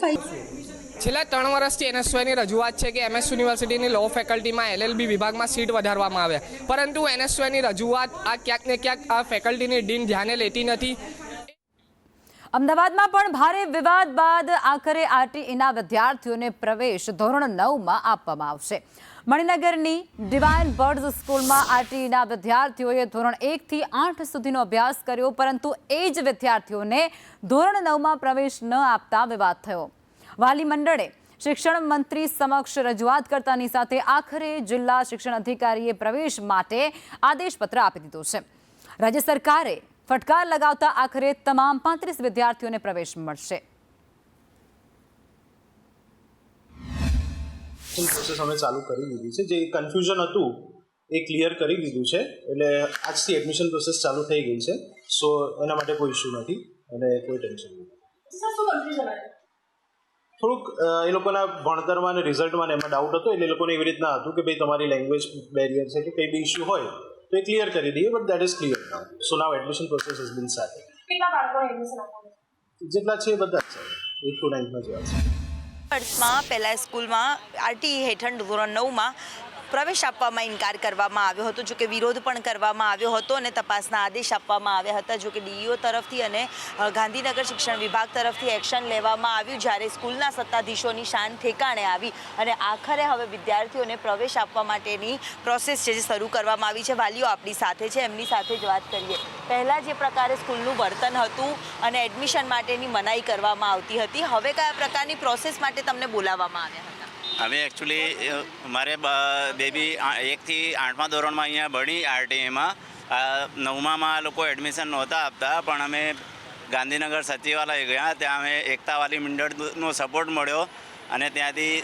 છેલ્લા 3 વર્ષથી NSYની રજૂઆત છે કે MS યુનિવર્સિટીની લો ફેકલ્ટીમાં LLB વિભાગમાં સીટ વધારવામાં આવે, પરંતુ NSYની રજૂઆત આ ક્યાંક ને ક્યાંક આ ફેકલ્ટીની ડીન ધ્યાને લેતી નથી. અમદાવાદમાં પણ ભારે વિવાદ બાદ આખરે RTEના વિદ્યાર્થીઓને પ્રવેશ ધોરણ 9માં આપવામાં આવશે. મણિનગરની ડિવાઇન બર્ડ્સ સ્કૂલમાં RTEના વિદ્યાર્થીઓએ ધોરણ 1 થી 8 સુધીનો અભ્યાસ કર્યો, પરંતુ એ જ વિદ્યાર્થીઓને ધોરણ 9માં પ્રવેશ ન આપતા વિવાદ થયો. વાલી મંડળે શિક્ષણ મંત્રી સમક્ષ રજૂઆત કરતાની સાથે આખરે જિલ્લા શિક્ષણ અધિકારીએ પ્રવેશ માટે આદેશપત્ર આપી દીધો છે. રાજ્ય સરકારે ફટકાર લગાવતા આખરે તમામ 35 વિદ્યાર્થીઓને પ્રવેશ મળશે. પ્રોસેસ અમે ચાલુ કરી દીધી છે. જે કન્ફ્યુઝન હતું એ ક્લિયર કરી દીધું છે, એટલે આજથી એડમિશન પ્રોસેસ ચાલુ થઈ ગઈ છે. સો એના માટે કોઈ ઇશ્યુ નથી અને કોઈ ટેન્શન નથી. થોડુંક એ લોકોના ભણતરમાં અને રિઝલ્ટમાં એમાં ડાઉટ હતો, એટલે એ લોકોને એવી રીતના હતું કે ભાઈ તમારી લેંગ્વેજ બેરિયર છે કે કંઈ બી ઇશ્યુ હોય તો એ ક્લિયર કરી દઈએ, but that is clear now. So now admission process has been started. કેટલા બાળકોને એડમિશન આપવાનું જેટલા છે એ બધા જ છે, 8 to 9 જેવા છે. વર્ષમાં પહેલા સ્કૂલમાં RTE હેઠળ ધોરણ 9માં પ્રવેશ આપવામાં ઇનકાર કરવામાં આવ્યો હતો, જો કે વિરોધ પણ કરવામાં આવ્યો હતો અને તપાસના આદેશ આપવામાં આવ્યા હતા, જો કે DEO તરફથી અને ગાંધીનગર શિક્ષણ વિભાગ તરફથી એક્શન લેવામાં આવ્યું, જ્યારે સ્કૂલના સત્તાધીશોની શાન ઠેકાણે આવી અને આખરે હવે વિદ્યાર્થીઓને પ્રવેશ આપવા માટેની પ્રોસેસ છે જે શરૂ કરવામાં આવી છે. વાલીઓ આપણી સાથે છે, એમની સાથે જ વાત કરીએ. પહેલાં જે પ્રકારે સ્કૂલનું વર્તન હતું અને એડમિશન માટેની મનાઈ કરવામાં આવતી હતી, હવે કયા પ્રકારની પ્રોસેસ માટે તમને બોલાવવામાં આવ્યા હતા? અમે એકચ્યુઅલી મારે બેબી 1 થી 8મા ધોરણમાં અહીંયા ભણી RTEમાં. 9માં આ લોકો એડમિશન નહોતા આપતા, પણ અમે ગાંધીનગર સચિવાલય ગયા, ત્યાં અમે એકતાવાલી મંડળનો સપોર્ટ મળ્યો અને ત્યાંથી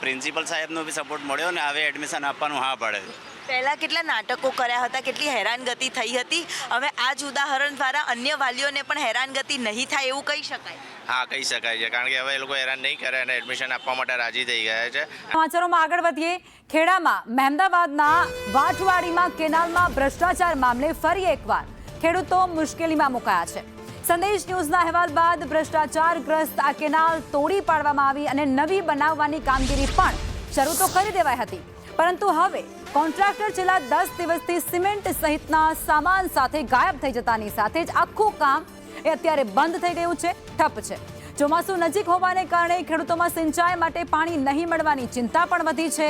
પ્રિન્સિપલ સાહેબનો બી સપોર્ટ મળ્યો અને હવે એડમિશન આપવાનું હા પડે છે. પહેલાં કેટલા નાટકો કર્યા હતા, કેટલી હેરાનગતિ થઈ હતી, હવે આ જ ઉદાહરણ દ્વારા અન્ય વાલીઓને પણ હેરાનગતિ નહીં થાય એવું કહી શકાય? હા, કહી શકાય છે, કારણ કે હવે એ લોકો હેરાન નહીં કરે અને એડમિશન આપવા માટે રાજી થઈ ગયા છે. સમાચારોમાં આગળ વધીએ. ખેડામાં મહેમદાવાદના વાટવાડીમાં કેનાલમાં ભ્રષ્ટાચાર મામલે ફરી એકવાર ખેડૂતો મુશ્કેલીમાં મુકાયા છે. સંદેશ ન્યૂઝના અહેવાલ બાદ ભ્રષ્ટાચારગ્રસ્ત આ કેનાલ તોડી પાડવામાં આવી અને નવી બનાવવાની કામગીરી પણ શરૂ તો કરી દેવાઈ હતી, પરંતુ હવે કોન્ટ્રાક્ટર છેલ્લા 10 દિવસથી સિમેન્ટ સહિતના સામાન સાથે ગાયબ થઈ જતાની સાથે જ આખું કામ એ અત્યારે બંધ થઈ ગયું છે, ઠપ છે. ચોમાસું નજીક હોવાને કારણે ખેડૂતોમાં સિંચાઈ માટે પાણી નહીં મળવાની ચિંતા પણ વધી છે.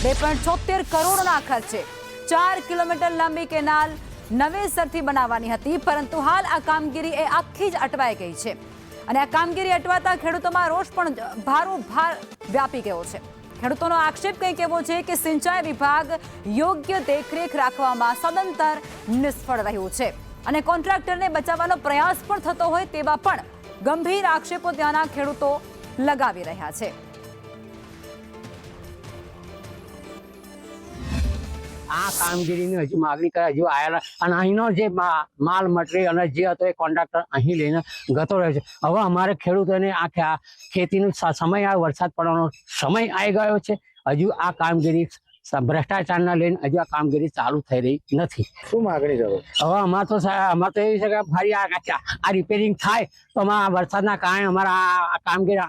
2.76 કરોડના ખર્ચે 4 કિલોમીટર લાંબી કેનાલ નવેસરથી બનાવવાની હતી, પરંતુ હાલ આ કામગીરી એ આખી જ અટવાઈ ગઈ છે અને આ કામગીરી અટવાતા ખેડૂતોમાં રોષ પણ ભારોભાર વ્યાપી ગયો છે. ખેડૂતોનો આક્ષેપ કંઈક એવો છે કે સિંચાઈ વિભાગ યોગ્ય દેખરેખ રાખવામાં સદંતર નિષ્ફળ રહ્યું છે અને કોન્ટ્રાક્ટરને બચાવવાનો પ્રયાસ પણ થતો હોય તેવા પણ ગંભીર આક્ષેપો ત્યાંના ખેડૂતો લગાવી રહ્યા છે. આ કામગીરીની હજુ માગણી કરે હજુ આવેલા અને અહીંનો જે માલ મટીરિયલ અને જે હતો એ કોન્ટ્રાક્ટર અહીં લઈને ગતો રહ્યો છે. હવે અમારે ખેડૂતોને આ ખેતીનો સમય આ વરસાદ પડવાનો સમય આવી ગયો છે. હજુ આ કામગીરી ભ્રષ્ટાચારના લઈને હજુ આ કામગીરી ચાલુ થઈ રહી નથી. શું માગણી કરો? હવે અમારે તો એવી છે કે ફરી આ રિપેરિંગ થાય તો અમારા વરસાદના કારણે અમારા આ કામગીરી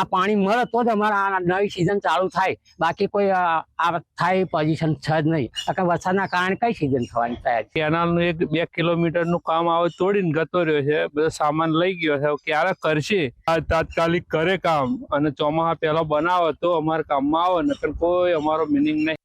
આ પાણી મળે તો જ અમારા નવી સિઝન ચાલુ થાય, બાકી કોઈ આ થાય પોઝિશન છે જ નહીં. કારણ વરસાદના કારણે કઈ સિઝન થવાની થાય? કેનાલનું 1-2 કિલોમીટરનું કામ આવે તોડીને ગતો રહ્યો છે, બધો સામાન લઈ ગયો છે. ક્યારે કરશે? આ તાત્કાલિક કરે કામ અને ચોમાસા પહેલા બનાવે તો અમારા કામમાં આવે, નકર કોઈ અમારો મિનિંગ નહીં.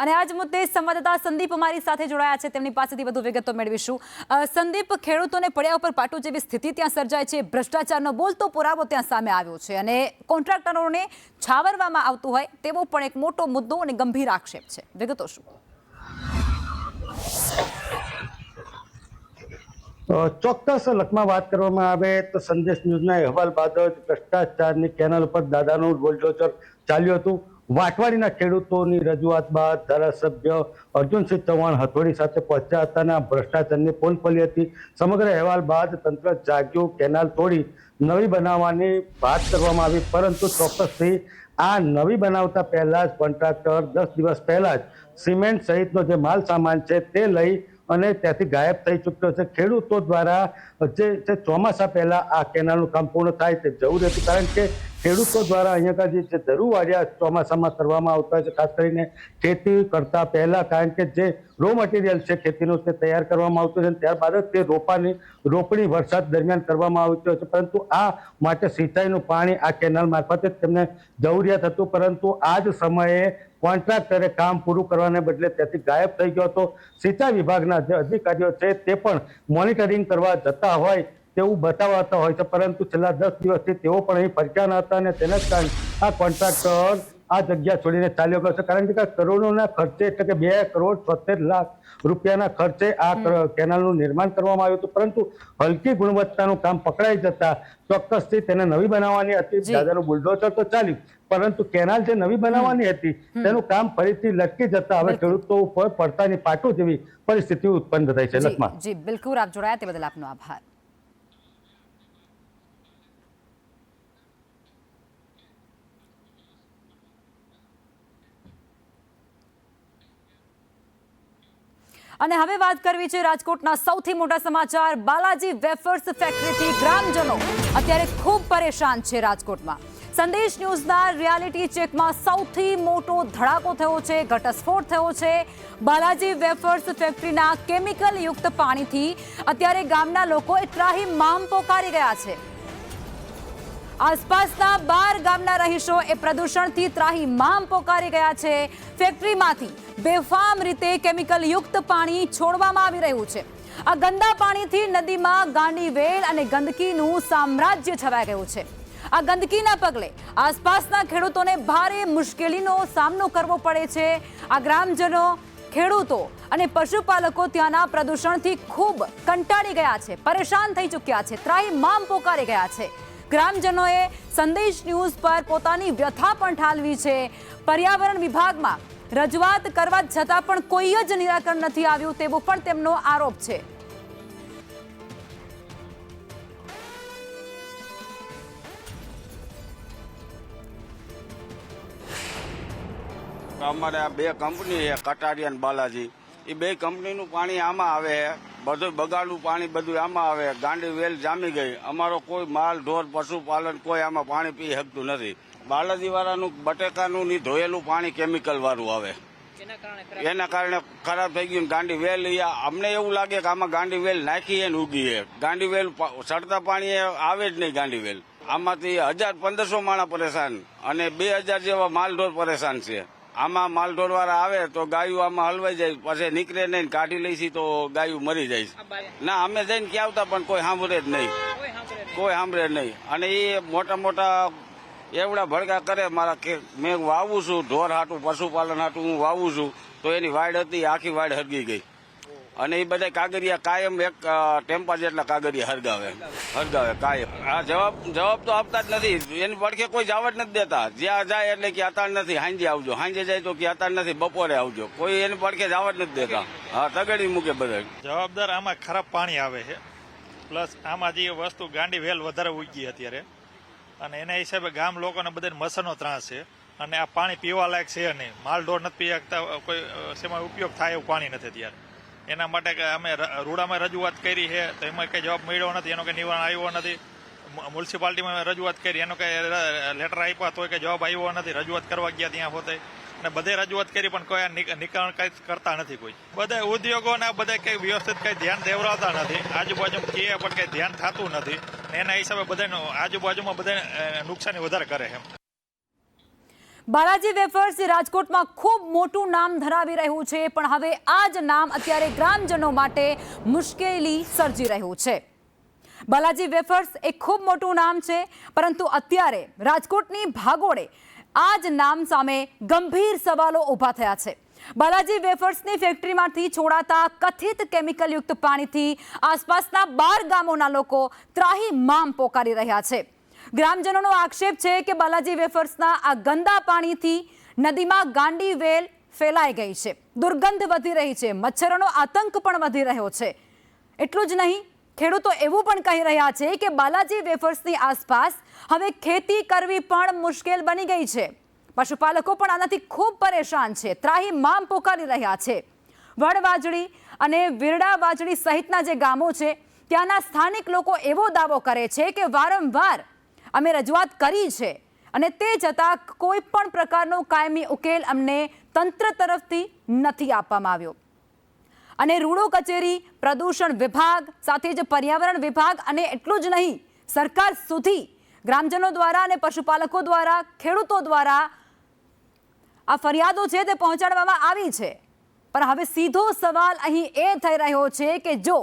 અને આજ મુદ્દે સંવાદદાતા સંદીપ અમારી સાથે જોડાયા છે, તેમની પાસેથી વધુ વિગતો મેળવીશું. સંદીપ, ખેડૂતોને પડ્યા ઉપર પાટું જેવી સ્થિતિ ત્યાં સર્જાય છે, ભ્રષ્ટાચારનો બોલતો પુરાવો ત્યાં સામે આવ્યો છે અને કોન્ટ્રાક્ટરોને છાવરવામાં આવતું હોય તેવો પણ એક મોટો મુદ્દો અને ગંભીર આક્ષેપ છે. વિગતો શું? ચોક્કસ લખમાં વાત કરવામાં આવે તો સંદેશ ન્યૂઝના અહેવાલ બાદ જ ભ્રષ્ટાચારની કેનાલ પર દાદાનું બોલચોચર ચાલ્યું હતું. વાટવાડીના ખેડૂતોની રજૂઆત બાદ ધારાસભ્ય અર્જુનસિંહ ચૌહાણ હથોડી સાથે પહોંચ્યા હતા અને ભ્રષ્ટાચારની પોલ ખોલી હતી. સમગ્ર અહેવાલ બાદ તંત્ર જાગ્યું, કેનાલ તોડી નવી બનાવવાની વાત કરવામાં આવી, પરંતુ ચોક્કસથી આ નવી બનાવતા પહેલા જ કોન્ટ્રાક્ટર 10 દિવસ પહેલા જ સિમેન્ટ સહિતનો જે માલ સામાન છે તે લઈ અને ત્યાંથી ગાયબ થઈ ચૂક્યો છે. ખેડૂતો દ્વારા જે ચોમાસા પહેલા આ કેનાલનું કામ પૂર્ણ થાય તે જરૂરી હતું, કારણ કે ખેડૂતો દ્વારા અહીંયા જે ધરુવાડિયા ચોમાસામાં કરવામાં આવતા હોય છે, ખાસ કરીને ખેતી કરતા પહેલા, કારણ કે જે રો મટીરિયલ છે ખેતીનું તે તૈયાર કરવામાં આવતું છે, ત્યારબાદ જ તે રોપણી વરસાદ દરમિયાન કરવામાં આવતી હોય છે. પરંતુ આ માટે સિંચાઈનું પાણી આ કેનાલ મારફતે તેમને જરૂરિયાત હતું, પરંતુ આ જ સમયે કોન્ટ્રાક્ટરે કામ પૂરું કરવાને બદલે ત્યાંથી ગાયબ થઈ ગયો હતો. સિંચાઈ વિભાગના જે અધિકારીઓ છે તે પણ મોનિટરિંગ કરવા જતા હોય તેવું બતાવતા હોય છે, પરંતુ છેલ્લા 10 દિવસથી તેઓ પણ અહીં ફરક્યા ન હતા અને તેના જ કારણે આ કોન્ટ્રાક્ટર આ જગ્યા છોડીને ચાલ્યો ગયો છે. કારણ કે કરોડોના ખર્ચે, એટલે કે 2,76,00,000 રૂપિયાના ખર્ચે આ કેનાલનું નિર્માણ કરવામાં આવ્યું હતું, પરંતુ હલકી ગુણવત્તાનું કામ પકડાઈ જતા ચોક્કસથી તેને નવી બનાવવાની હતી. દાદાનું બુલડોઝર તો ચાલ્યું, પરંતુ કેનાલ જે નવી બનાવવાની હતી તેનું કામ ફરીથી લટકી જતા હવે ખેડૂતો ઉપર પડતાની પાટું જેવી પરિસ્થિતિ ઉત્પન્ન થઈ છે. લખમા જી બિલકુલ, આપ જોડાયા તે બદલ આપનો આભાર. અને હવે વાત કરવી છે રાજકોટના સૌથી મોટા સમાચાર. બાલાજી વેફર્સ ફેક્ટરીથી ગ્રામજનો અત્યારે ખૂબ પરેશાન છે. રાજકોટમાં સંદેશ ન્યૂઝના રિયાલિટી ચેકમાં સૌથી મોટો ધડાકો થયો છે, ઘટસ્ફોટ થયો છે. બાલાજી વેફર્સ ફેક્ટરીના કેમિકલ યુક્ત પાણીથી અત્યારે ગામના લોકો ત્રાહિમામ પોકારી ગયા છે. આસપાસના 12 ગામના રહીશો એ પ્રદૂષણથી ત્રાહિમામ પોકારી ગયા છે. ફેક્ટરીમાંથી બેફામ રીતે કેમિકલ યુક્ત પાણી છોડવામાં આવી રહ્યું છે. આ ગંદા પાણીથી નદીમાં ગાંડીવેલ અને ગંદકીનું સામ્રાજ્ય છવાઈ ગયું છે. આ ગંદકીના પગલે આસપાસના ખેડૂતોને ભારે મુશ્કેલીનો સામનો કરવો પડે છે. આ ગ્રામજનો, ખેડૂતો અને પશુપાલકો ત્યાંના પ્રદૂષણથી ખૂબ કંટાળી ગયા છે, પરેશાન થઈ ચૂક્યા છે, ત્રાહિમામ પોકારી ગયા છે. ગ્રામજનોએ સંદેશ ન્યૂઝ પર પોતાની વ્યથા પણ ઠાલવી છે. પર્યાવરણ વિભાગમાં રજૂઆત કરવા છતાં પણ કોઈ જ નિરાકરણ નથી આવ્યું તેવો પણ તેમનો આરોપ છે. અમારે આ 2 કંપની છે, કટારિયા અને બાલાજી. એ 2 કંપનીનું પાણી આમાં આવે છે, બધું બગાડનું પાણી બધું આમાં આવે. ગાંડી વેલ જામી ગઈ. અમારો કોઈ માલ ઢોર પશુપાલન કોઈ આમાં પાણી પી શકતું નથી. બાલાજી વાળાનું બટેકાનું ની ધોયેલું પાણી કેમિકલ વાળું આવે, એના કારણે ખરાબ થઈ ગયું. ગાંડી વેલ અમને એવું લાગે કે આમાં ગાંડી વેલ નાખી ને ઉગી છે. ગાંડી વેલ સડતા પાણી આવે જ નહીં. ગાંડી વેલ આમાંથી 1,000-1,500 માણસ પરેશાન અને 2,000 જેવા માલઢોર પરેશાન છે. આમાં માલઢોર વાળા આવે તો ગાયું આમાં હલવાઈ જાય, પછી નીકળે નહીં, કાઢી લઈશી તો ગાયું મરી જાય. ના, અમે જઈને ક્યાં આવતા પણ કોઈ સાંભળે જ નહીં, કોઈ સાંભળે નહીં. અને એ મોટા મોટા એવડા ભડકા કરે. મેં વાવું છું ઢોર હાટું, પશુપાલન હાટું હું વાવું છું, તો એની વાડ હતી, આખી વાડ હરગી ગઈ. અને એ બધા કાગરિયા કાયમ એક ટેમ્પા જેટલા કાગરિયા હરગાવે કાયમ. આ જવાબ તો આપતા જ નથી. એની પડખે કોઈ જવા જ નથી દેતા. જ્યાં જાય એટલે કે અત્યારે નથી, સાંજે આવજો, સાંજે જાય તો કે અત્યારે નથી, બપોરે આવજો. કોઈ એની પડખે જવા જ નથી દેતા. હા, તગડી મૂકે બધા. જવાબદાર આમાં ખરાબ પાણી આવે છે, પ્લસ આમાં જે વસ્તુ ગાંડી વેલ વધારે ઉગી અત્યારે, અને એના હિસાબે ગામ લોકોને બધાને મચ્છરનો ત્રાસ છે. અને આ પાણી પીવા લાયક છે નહીં. માલઢોર નથી પી શકતા, કોઈ શેમાં ઉપયોગ થાય એવું પાણી નથી અત્યારે. એના માટે અમે રૂડામાં રજૂઆત કરી છે, તો એમાં કંઈ જવાબ મળ્યો નથી, એનો કંઈ નિવારણ આવ્યો નથી. મ્યુનિસિપાલિટીમાં રજૂઆત કરી, એનો કંઈ લેટર આપ્યા તો કંઈ જવાબ આવ્યો નથી. રજૂઆત કરવા ગયા ત્યાં હોતે, અને બધે રજૂઆત કરી પણ કોઈ નિકાલ કંઈ કરતા નથી. કોઈ બધા ઉદ્યોગોના બધા કંઈ વ્યવસ્થિત કંઈ ધ્યાન દેવરાતા નથી. આજુબાજુમાં કહે પણ કંઈ ધ્યાન થતું નથી. એના હિસાબે બધાને આજુબાજુમાં બધાને નુકસાની વધારે કરે છે. બાલાજી વેફર્સ રાજકોટમાં ખૂબ મોટું નામ ધરાવી રહ્યું છે, પણ હવે આ જ નામ અત્યારે ગ્રામજનો માટે મુશ્કેલી સર્જી રહ્યું છે. બાલાજી વેફર્સ એક ખૂબ મોટું નામ છે, પરંતુ અત્યારે રાજકોટની ભાગોળે આ જ નામ સામે ગંભીર સવાલો ઊભા થયા છે. બાલાજી વેફર્સની ફેક્ટરીમાંથી છોડાતા કથિત કેમિકલયુક્ત પાણીથી આસપાસના 12 ગામોના લોકો ત્રાહિમામ પોકારી રહ્યા છે. ગ્રામજનોનો આક્ષેપ છે કે બાલાજી વેફર્સના આ ગંદા પાણીથી નદીમાં ગાંડી વેલ ફેલાઈ ગઈ છે, દુર્ગંધ વધી રહી છે, મચ્છરોનો આતંક પણ વધી રહ્યો છે. એટલું જ નહીં, ખેડૂતો એવું પણ કહી રહ્યા છે કે બાલાજી વેફર્સની આસપાસ હવે ખેતી કરવી પણ મુશ્કેલ બની ગઈ છે. પશુપાલકો પણ આનાથી ખૂબ પરેશાન છે, ત્રાહિમામ પોકારી રહ્યા છે. વડવાજડી અને વિરડાવાજડી સહિતના જે ગામો છે ત્યાંના સ્થાનિક લોકો એવો દાવો કરે છે કે વારંવાર અમે રજૂઆત કરી છે અને તે છતાં કોઈ પણ પ્રકારનો કાયમી ઉકેલ અમને તંત્ર તરફથી નથી આપવામાં આવ્યો. અને રૂડો કચેરી, પ્રદૂષણ વિભાગ સાથે જ પર્યાવરણ વિભાગ અને એટલું જ નહીં, સરકાર સુધી ગ્રામજનો દ્વારા અને પશુપાલકો દ્વારા, ખેડૂતો દ્વારા આ ફરિયાદો છે તે પહોંચાડવામાં આવી છે. પણ હવે સીધો સવાલ અહીં એ થઈ રહ્યો છે કે જો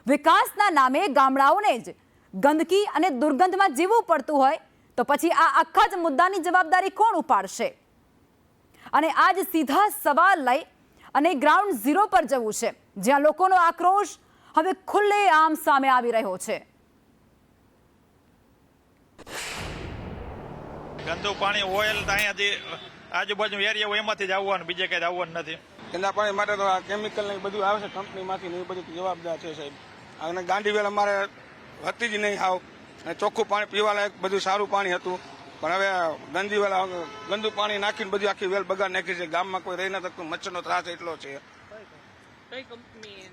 વિકાસના નામે ગામડાઓને જ ગંદકી અને દુર્ગંધમાં જીવવું પડતું હોય તો પછી આ આખા જ મુદ્દાની જવાબદારી કોણ ઉપાડશે? અને આજ સીધા સવાલ લઈ અને ગ્રાઉન્ડ ઝીરો પર જવું છે, જ્યાં લોકોનો આક્રોશ હવે ખુલ્લેઆમ સામે આવી રહ્યો છે. ગંદુ પાણી ઓઇલ અહીંયા જે આજુબાજુ એરિયા હોય એમાંથી જ આવવાનું, બીજે કઈ આવવાનું નથી. ગંદા પાણી માટે તો આ કેમિકલ ને બધું આવે છે કંપનીમાંથી, ને એ બધું જવાબદાર છે સાહેબ. અને ગાંડીવેલ અમારે હતી જ નહીં હાવ, અને ચોખ્ખું પાણી પીવા લાયક બધું સારું પાણી હતું, પણ હવે ગંદુ પાણી નાખીને બધું આખી વેલ બગાડ નાખી છે. ગામમાં કોઈ રહી ન શકતું, મચ્છરનો ત્રાસ એટલો છે.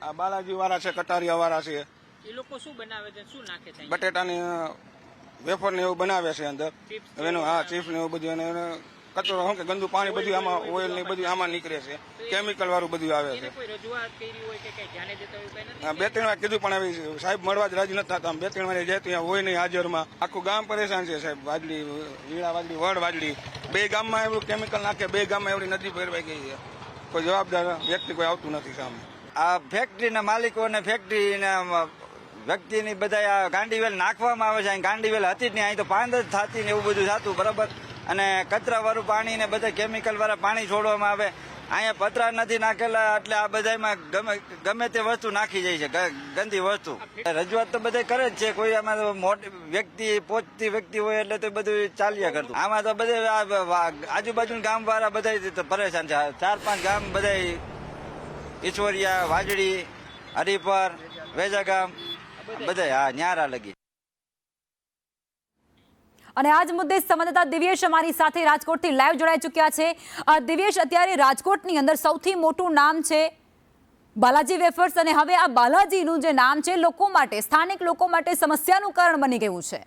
આ બાલાજી વાળા છે, કટારિયા વાળા છે. એ લોકો શું બનાવે છે, શું નાખે છે? બટેટાની વેફર ને એવું બનાવે છે અંદર, એનું હા ચીપ્સ ને એવું બધું, અને કચરો શું કે ગંદુ પાણી બધું આમાં, ઓઇલ ને બધું આમાં નીકળે છે, કેમિકલ વાળું બધું આવે છે. બે ત્રણ વાર કીધું પણ હવે સાહેબ મળવા જ રાજી નથી થતા. બે ત્રણ વાર જાય ત્યાં હોય નહીં હાજરમાં. આખું ગામ પરેશાન છે સાહેબ. વાજડી, વીણા વાજડી, વડ વાજડી, બે ગામમાં એવું કેમિકલ નાખે, બે ગામમાં એવડી નદી ફેરવાઈ ગઈ છે. કોઈ જવાબદાર વ્યક્તિ કોઈ આવતું નથી સામે. આ ફેક્ટરીના માલિકોને ફેક્ટરીના વ્યક્તિની બધા ગાંડીવેલ નાખવામાં આવે છે. અહીં ગાંડીવેલ હતી જ નહીં, અહીં તો પાંદ જ થતી ને એવું બધું થતું બરાબર. અને કચરાવાળું પાણી ને બધા કેમિકલવાળા પાણી છોડવામાં આવે. અહીંયા પતરા નથી નાખેલા, એટલે આ બધામાં ગમે તે વસ્તુ નાખી જાય છે, ગંદી વસ્તુ. રજૂઆત તો બધા કરે જ છે. કોઈ આમાં મોટી વ્યક્તિ, પહોંચતી વ્યક્તિ હોય એટલે તો બધું ચાલ્યા કરતું. આમાં તો બધે આજુબાજુ ગામ વાળા બધા પરેશાન છે. 4-5 ગામ બધા, ઈશ્વરિયા, વાજડી, હરિપર, વેજાગામ, બધા હા ન્યારા લગી. અને આજ મુદ્દે સંવાદદાતા દિવ્યેશ અમારી સાથે રાજકોટથી લાઈવ જોડાઈ ચૂક્યા છે. દિવ્યેશ, અત્યારે રાજકોટની અંદર સૌથી મોટું નામ છે બાલાજી વેફર્સ, અને હવે આ બાલાજીનું જે નામ છે લોકો માટે, સ્થાનિક લોકો માટે સમસ્યાનું કારણ બની ગયું છે.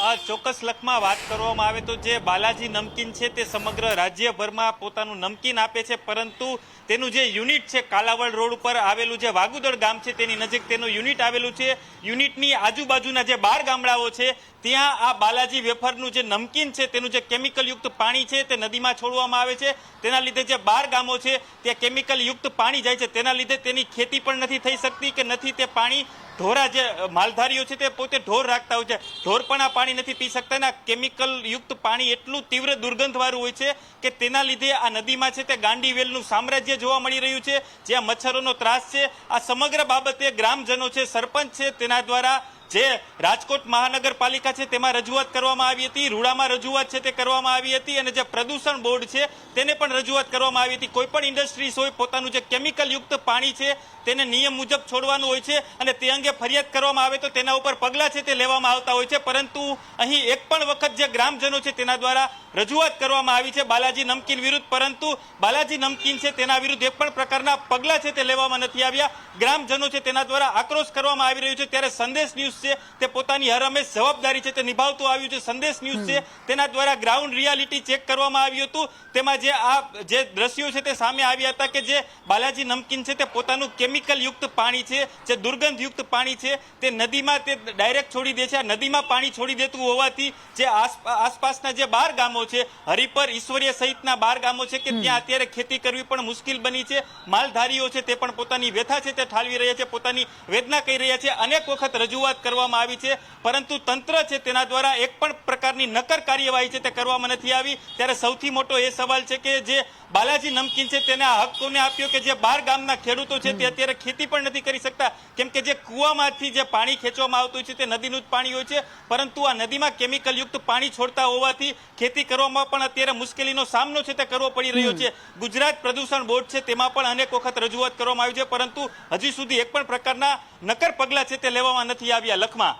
આ ચોક્કસ લખમાં વાત કરવામાં આવે તો જે બાલાજી નમકીન છે તે સમગ્ર રાજ્યભરમાં પોતાનું નમકીન આપે છે, પરંતુ તેનું જે યુનિટ છે કાલાવડ રોડ ઉપર આવેલું જે વાગુદળ ગામ છે તેની નજીક તેનું યુનિટ આવેલું છે. યુનિટની આજુબાજુના જે 12 ગામડાઓ છે ત્યાં આ બાલાજી વેફરનું જે નમકીન છે તેનું જે કેમિકલયુક્ત પાણી છે તે નદીમાં છોડવામાં આવે છે. તેના લીધે જે 12 ગામો છે ત્યાં કેમિકલયુક્ત પાણી જાય છે. તેના લીધે તેની ખેતી પણ નથી થઈ શકતી કે નથી તે પાણી ઢોરા જે માલધારીઓ છે તે પોતે ઢોર રાખતા હોય છે, ઢોર પણ આ પાણી નથી પી શકતા. આ કેમિકલ યુક્ત પાણી એટલું તીવ્ર દુર્ગંધવાળું હોય છે કે તેના લીધે આ નદીમાં છે તે ગાંડીવેલનું સામ્રાજ્ય જોવા મળી રહ્યું છે, જ્યાં મચ્છરોનો ત્રાસ છે. આ સમગ્ર બાબતે ગ્રામજનો છે, સરપંચ છે, તેના દ્વારા જે રાજકોટ મહાનગરપાલિકા છે તેમાં રજૂઆત કરવામાં આવી હતી, રૂડામાં રજૂઆત છે તે કરવામાં આવી હતી, અને જે પ્રદૂષણ બોર્ડ છે તેને પણ રજૂઆત કરવામાં આવી હતી. કોઈ પણ ઇન્ડસ્ટ્રીઝ હોય પોતાનું જે કેમિકલયુક્ત પાણી છે તેને નિયમ મુજબ છોડવાનું હોય છે, અને તે અંગે ફરિયાદ કરવામાં આવે તો તેના ઉપર પગલાં છે તે લેવામાં આવતા હોય છે. પરંતુ અહીં એક પણ વખત જે ગ્રામજનો છે તેના દ્વારા રજૂઆત કરવામાં આવી છે બાલાજી નમકીન વિરુદ્ધ, પરંતુ બાલાજી નમકીન છે તેના વિરુદ્ધ એક પણ પ્રકારના પગલાં છે તે લેવામાં નથી આવ્યા. ગ્રામજનો છે તેના દ્વારા આક્રોશ કરવામાં આવી રહ્યો છે. ત્યારે સંદેશ ન્યૂઝ છે તે પોતાની હરહંમેશ જવાબદારી છે તે નિભાવતું આવ્યું છે. સંદેશ ન્યૂઝ છે તેના દ્વારા ગ્રાઉન્ડ રિયાલિટી ચેક કરવામાં આવ્યું હતું. તેમાં જે દ્રશ્યો છે તે સામે આવ્યા હતા કે જે બાલાજી નમકીન છે તે પોતાનું કેમિકલયુક્ત પાણી છે, જે દુર્ગંધયુક્ત પાણી છે તે નદીમાં તે ડાયરેક્ટ છોડી દે છે. આ નદીમાં પાણી છોડી દેતું હોવાથી જે આસપાસના જે 12 ગામો છે, હરિપર, ઈશ્વરીય સહિતના 12 ગામો છે કે ત્યાં અત્યારે ખેતી કરવી પણ મુશ્કેલ બની છે. માલધારીઓ છે તે પણ પોતાની વ્યથા છે તે ઠાલવી રહ્યા છે, પોતાની વેદના કહી રહ્યા છે. અનેક વખત રજૂઆત કરવામાં આવી છે, પરંતુ તંત્ર છે તેના દ્વારા એક પણ પ્રકારની નક્કર કાર્યવાહી છે તે કરવામાં નથી આવી. ત્યારે સૌથી મોટો એ સવાલ છે કે જે બાલાજી નમકીન છે તેને આ હક કોને આપ્યો કે જે 12 ગામના ખેડૂતો છે તે અત્યારે ખેતી પણ નથી કરી શકતા, કેમ કે જે કૂવામાંથી જે પાણી ખેંચવામાં આવતું છે તે નદીનું જ પાણી હોય છે, પરંતુ આ નદીમાં કેમિકલ યુક્ત પાણી છોડતા હોવાથી ખેતી કરવામાં પણ અત્યારે મુશ્કેલીનો સામનો છે તે કરવો પડી રહ્યો છે. ગુજરાત પ્રદૂષણ બોર્ડ છે તેમાં પણ અનેક વખત રજૂઆત કરવામાં આવી છે, પરંતુ હજી સુધી એક પણ પ્રકારના નક્કર પગલાં છે તે લેવામાં નથી આવ્યા. લખમાં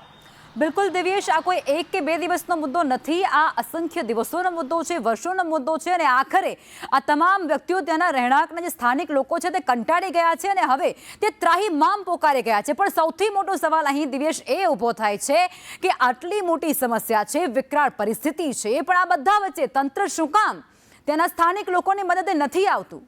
બિલકુલ દિવ્યેશ, આ કોઈ 1 કે 2 દિવસનો મુદ્દો નથી, આ અસંખ્ય દિવસોનો મુદ્દો છે, વર્ષોનો મુદ્દો છે, અને આખરે આ તમામ વ્યક્તિઓ ત્યાંના રહેણાંકના જે સ્થાનિક લોકો છે તે કંટાળી ગયા છે અને હવે તે ત્રાહિમામ પોકારી ગયા છે. પણ સૌથી મોટો સવાલ અહીં દિવ્યેશ એ ઊભો થાય છે કે આટલી મોટી સમસ્યા છે, વિકરાળ પરિસ્થિતિ છે, પણ આ બધા વચ્ચે તંત્ર શું કામ ત્યાંના સ્થાનિક લોકોની મદદે નથી આવતું?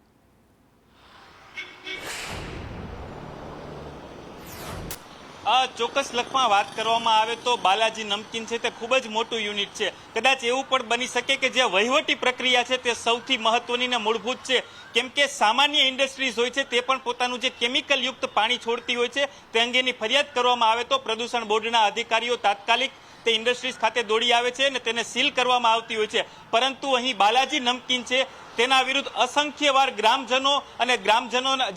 ચોક્કસ લખમાં વાત કરવામાં આવે તો બાલાજી નમકીન છે તે ખૂબ જ મોટું યુનિટ છે. કદાચ એવું પણ બની શકે કે જે વહીવટી પ્રક્રિયા છે તે સૌથી મહત્વની ને મૂળભૂત છે, કેમ કે સામાન્ય ઇન્ડસ્ટ્રીઝ હોય છે તે પણ પોતાનું જે કેમિકલ યુક્ત પાણી છોડતી હોય છે તે અંગેની ફરિયાદ કરવામાં આવે તો પ્રદૂષણ બોર્ડના અધિકારીઓ તાત્કાલિક તે ઇન્ડસ્ટ્રીઝ ખાતે દોડી આવે છે અને તેને સીલ કરવામાં આવતી હોય છે. પરંતુ અહીં બાલાજી નમકીન છે તેના વિરુદ્ધ અસંખ્ય વાર ગ્રામજનો અને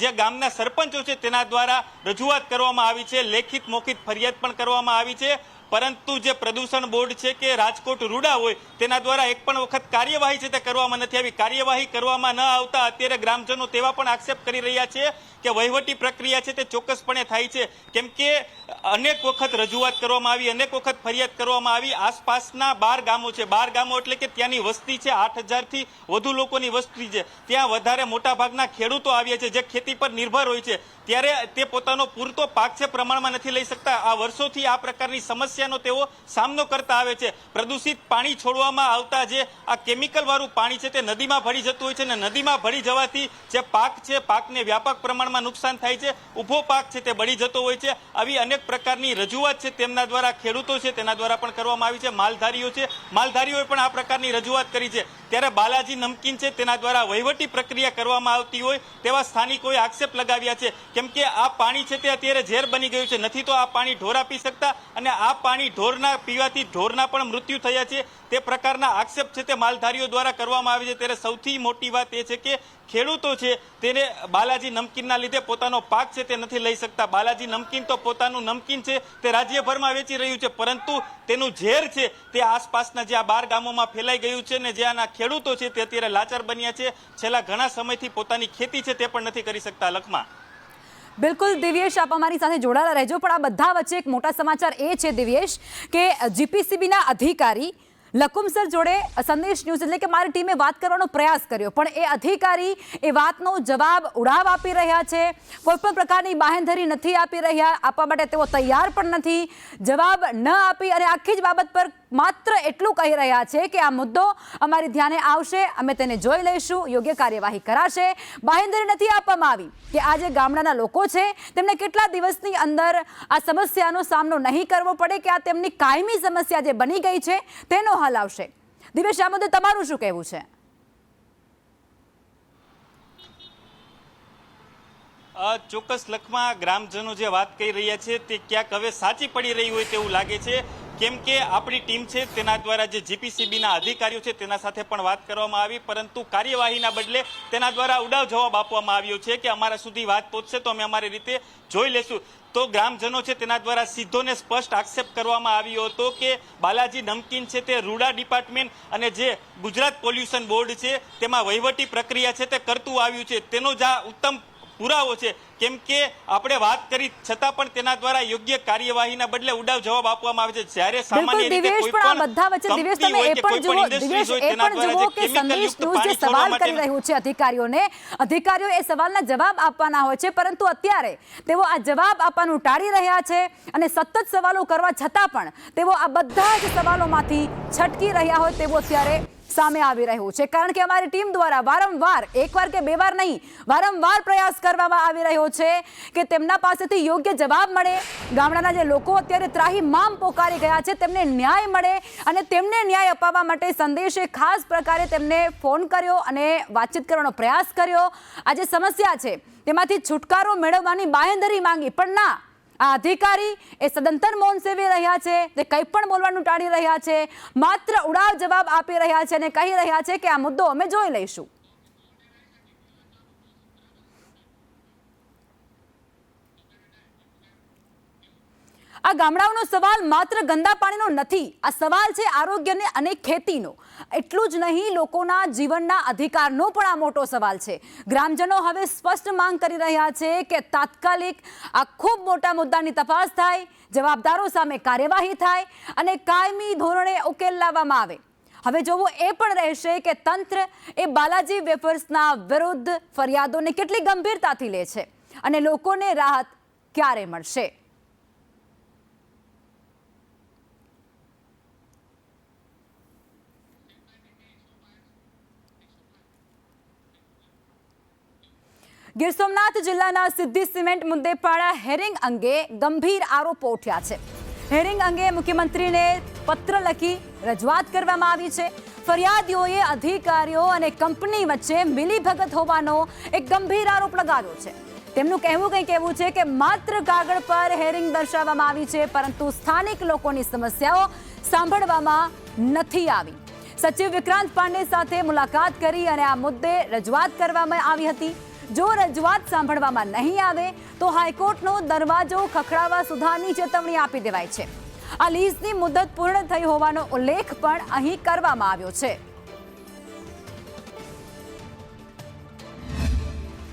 જે ગામના સરપંચો છે તેના દ્વારા રજૂઆત કરવામાં આવી છે, લેખિત મૌખિક ફરિયાદ પણ કરવામાં આવી છે, પરંતુ જે પ્રદૂષણ બોર્ડ છે કે રાજકોટ રૂડા હોય તેના દ્વારા એક પણ વખત કાર્યવાહી છે તે કરવામાં નથી આવી. કાર્યવાહી કરવામાં ન આવતા અત્યારે ગ્રામજનો તેવા પણ આક્ષેપ કરી રહ્યા છે કે વહીવટી પ્રક્રિયા છે તે ચોક્કસપણે થાય છે, કેમ કે અનેક વખત રજૂઆત કરવામાં આવી, અનેક વખત ફરિયાદ કરવામાં આવી. આસપાસના 12 ગામો છે, 12 ગામો એટલે કે ત્યાંની વસ્તી છે 8,000થી વધુ લોકોની વસ્તી છે, ત્યાં વધારે મોટા ભાગના ખેડૂતો આવ્યા છે જે ખેતી પર નિર્ભર હોય છે, ત્યારે તે પોતાનો પૂરતો પાક છે પ્રમાણમાં નથી લઈ શકતા. આ વર્ષોથી આ પ્રકારની સમસ્યાનો તેઓ સામનો કરતા આવે છે. પ્રદૂષિત પાણી છોડવામાં આવતા જે આ કેમિકલ વાળું પાણી છે તે નદીમાં ભળી જતું હોય છે અને નદીમાં ભળી જવાથી જે પાક છે પાકને વ્યાપક પ્રમાણમાં નુકસાન થાય છે, ઊભો પાક છે તે બળી જતો હોય છે. આવી અનેક પ્રકારની રજૂઆત છે તેમના દ્વારા ખેડૂતો છે તેના દ્વારા પણ કરવામાં આવી છે, માલધારીઓએ પણ આ પ્રકારની રજૂઆત કરી છે. ત્યારે બાલાજી નમકીન છે તેના દ્વારા વહીવટી પ્રક્રિયા કરવામાં આવતી હોય તેવા સ્થાનિકોએ આક્ષેપ લગાવ્યા છે, કેમ કે આ પાણી છે તે અત્યારે ઝેર બની ગયું છે. નથી તો આ પાણી ઢોર આપી શકતા અને આ પાણી ઢોરના પીવાથી ઢોરના પણ મૃત્યુ થયા છે, તે પ્રકારના આક્ષેપ છે તે માલધારીઓ દ્વારા કરવામાં આવે છે. ત્યારે સૌથી મોટી વાત એ છે કે ખેડૂતો છે તેને બાલાજી નમકીનના લીધે પોતાનો પાક છે તે નથી લઈ શકતા. બાલાજી નમકીન તો પોતાનું નમકીન છે તે રાજ્યભરમાં વેચી રહ્યું છે, પરંતુ તેનું ઝેર છે તે આસપાસના જે આ 12 ગામોમાં ફેલાઈ ગયું છે ને જે આના ખેડૂતો છે તે અત્યારે લાચાર બન્યા છે, છેલ્લા ઘણા સમયથી પોતાની ખેતી છે તે પણ નથી કરી શકતા. લખમાં બિલકુલ દિવ્યેશ, આપ અમારી સાથે જોડાયેલા રહેજો, પણ આ બધા વચ્ચે એક મોટા સમાચાર એ છે દિવ્યેશ કે જીપીસીબીના અધિકારી લકુમ સર જોડે સંદેશ ન્યૂઝ એટલે કે મારી ટીમે વાત કરવાનો પ્રયાસ કર્યો, પણ એ અધિકારી એ વાતનો જવાબ ઉડાવ આપી રહ્યા છે, કોઈ પણ પ્રકારની બાહેંધરી નથી આપી રહ્યા, આપવા માટે તેઓ તૈયાર પણ નથી, જવાબ ન આપી અને આખી જ બાબત પર માત્ર એટલું કહી રહ્યા છે કે આ મુદ્દો અમારી ધ્યાને આવશે, અમે તેને જોઈ લઈશું, યોગ્ય કાર્યવાહી કરાશે. બાહેંધરી નથી આપવામાં આવી કે આ જે ગામડાના લોકો છે તેમને કેટલા દિવસની અંદર આ સમસ્યાનો સામનો નહીં કરવો પડે કે આ તેમની કાયમી સમસ્યા જે બની ગઈ છે તેનો હલ આવશે. દિવેશ, આ મુદ્દે તમારું શું કહેવું છે? ચોક્કસ લખમાં ગ્રામજનો જે વાત કરી રહ્યા છે તે ક્યાંક હવે સાચી પડી રહી હોય તેવું લાગે છે, કેમ કે આપણી ટીમ છે તેના દ્વારા જે જીપીસીબીના અધિકારીઓ છે તેના સાથે પણ વાત કરવામાં આવી, પરંતુ કાર્યવાહીના બદલે તેના દ્વારા ઉડાવ જવાબ આપવામાં આવ્યો છે કે અમારા સુધી વાત પહોંચશે તો અમે અમારી રીતે જોઈ લેશું. તો ગ્રામજનો છે તેના દ્વારા સીધો ને સ્પષ્ટ આક્ષેપ કરવામાં આવ્યો હતો કે બાલાજી નમકીન છે તે રૂડા ડિપાર્ટમેન્ટ અને જે ગુજરાત પોલ્યુશન બોર્ડ છે તેમાં વહીવટી પ્રક્રિયા છે તે કરતું આવ્યું છે, તેનો જ આ ઉત્તમ પુરાવો છે, કેમ કે આપણે વાત કરી છતાં પણ તેના દ્વારા યોગ્ય કાર્યવાહીના બદલે ઉડાવ જવાબ આપવામાં આવે છે. જ્યારે સામાન્ય રીતે કોઈ પણ બધા વચ્ચે દિવેશ તમે એ પણ જુઓ, દિવેશ એ પણ જુઓ કે સંદેશ ન્યૂઝ જે સવાલ કરી રહ્યું છે અધિકારીઓ એ સવાલના જવાબ આપવાના હોય છે, પરંતુ અત્યારે તેઓ આ જવાબ આપવાનું ટાળી રહ્યા છે અને સતત સવાલો કરવા છતાં પણ તેઓ આ બધા જ સવાલોમાંથી છટકી રહ્યા હોય તેવું અત્યારે સામે આવી રહ્યું છે. કારણ કે અમારી ટીમ દ્વારા વારંવાર, એકવાર કે બે વાર નહીં, વારંવાર પ્રયાસ કરવામાં આવી રહ્યો છે કે તેમના પાસેથી યોગ્ય જવાબ મળે. ગામડાના જે લોકો અત્યારે ત્રાહિમામ પોકારી ગયા છે તેમને ન્યાય મળે અને તેમને ન્યાય અપાવવા માટે સંદેશે ખાસ પ્રકારે તેમને ફોન કર્યો અને વાતચીત કરવાનો પ્રયાસ કર્યો. આ જે સમસ્યા છે તેમાંથી છુટકારો મેળવવાની બાહેંધરી માંગી, પણ ના, આ અધિકારી એ સદંતર મૌન સેવી રહ્યા છે, તે કંઈ પણ બોલવાનું ટાળી રહ્યા છે, માત્ર ઉડાવ જવાબ આપી રહ્યા છે અને કહી રહ્યા છે કે આ મુદ્દો અમે જોઈ લઈશું. આ ગામડાઓનો સવાલ માત્ર ગંદા પાણીનો નથી, આ સવાલ છે આરોગ્યને અને ખેતીનો. એટલું જ નહીં, લોકોના જીવનના અધિકારનો પણ આ મોટો સવાલ છે. ગ્રામજનો હવે સ્પષ્ટ માંગ કરી રહ્યા છે કે તાત્કાલિક આ ખૂબ મોટા મુદ્દાની તપાસ થાય, જવાબદારો સામે કાર્યવાહી થાય અને કાયમી ધોરણે ઉકેલ લાવવામાં આવે. હવે જોવું એ પણ રહેશે કે તંત્ર એ બાલાજી વેફર્સના વિરુદ્ધ ફરિયાદોને કેટલી ગંભીરતાથી લે છે અને લોકોને રાહત ક્યારે મળશે. ગીર સોમનાથ જિલ્લાના સિદ્ધી સિમેન્ટ મુદ્દે પાડા હેરિંગ અંગે ગંભીર આરોપો ઉઠ્યા છે. હેરિંગ અંગે મુખ્યમંત્રીને પત્ર લખી રજૂઆત કરવામાં આવી છે. ફરિયાદીઓએ અધિકારીઓ અને કંપની વચ્ચે મિલીભગત હોવાનો એક ગંભીર આરોપ લગાવ્યો છે. તેમનું કહેવું કંઈક એવું છે કે માત્ર કાગળ પર હેરિંગ દર્શાવવામાં આવી છે, પરંતુ સ્થાનિક લોકોની સમસ્યાઓ સાંભળવામાં નથી આવી. સચિવ વિક્રાંત પાંડે સાથે મુલાકાત કરી અને આ મુદ્દે રજૂઆત કરવામાં આવી હતી. જો રજૂઆત સાંભળવામાં નહીં આવે તો હાઈકોર્ટનો દરવાજો ખખડાવવા સુધારની ચેતવણી આપી દેવાય છે. આ લીઝની મુદત પૂર્ણ થઈ હોવાનો ઉલ્લેખ પણ અહીં કરવામાં આવ્યો છે.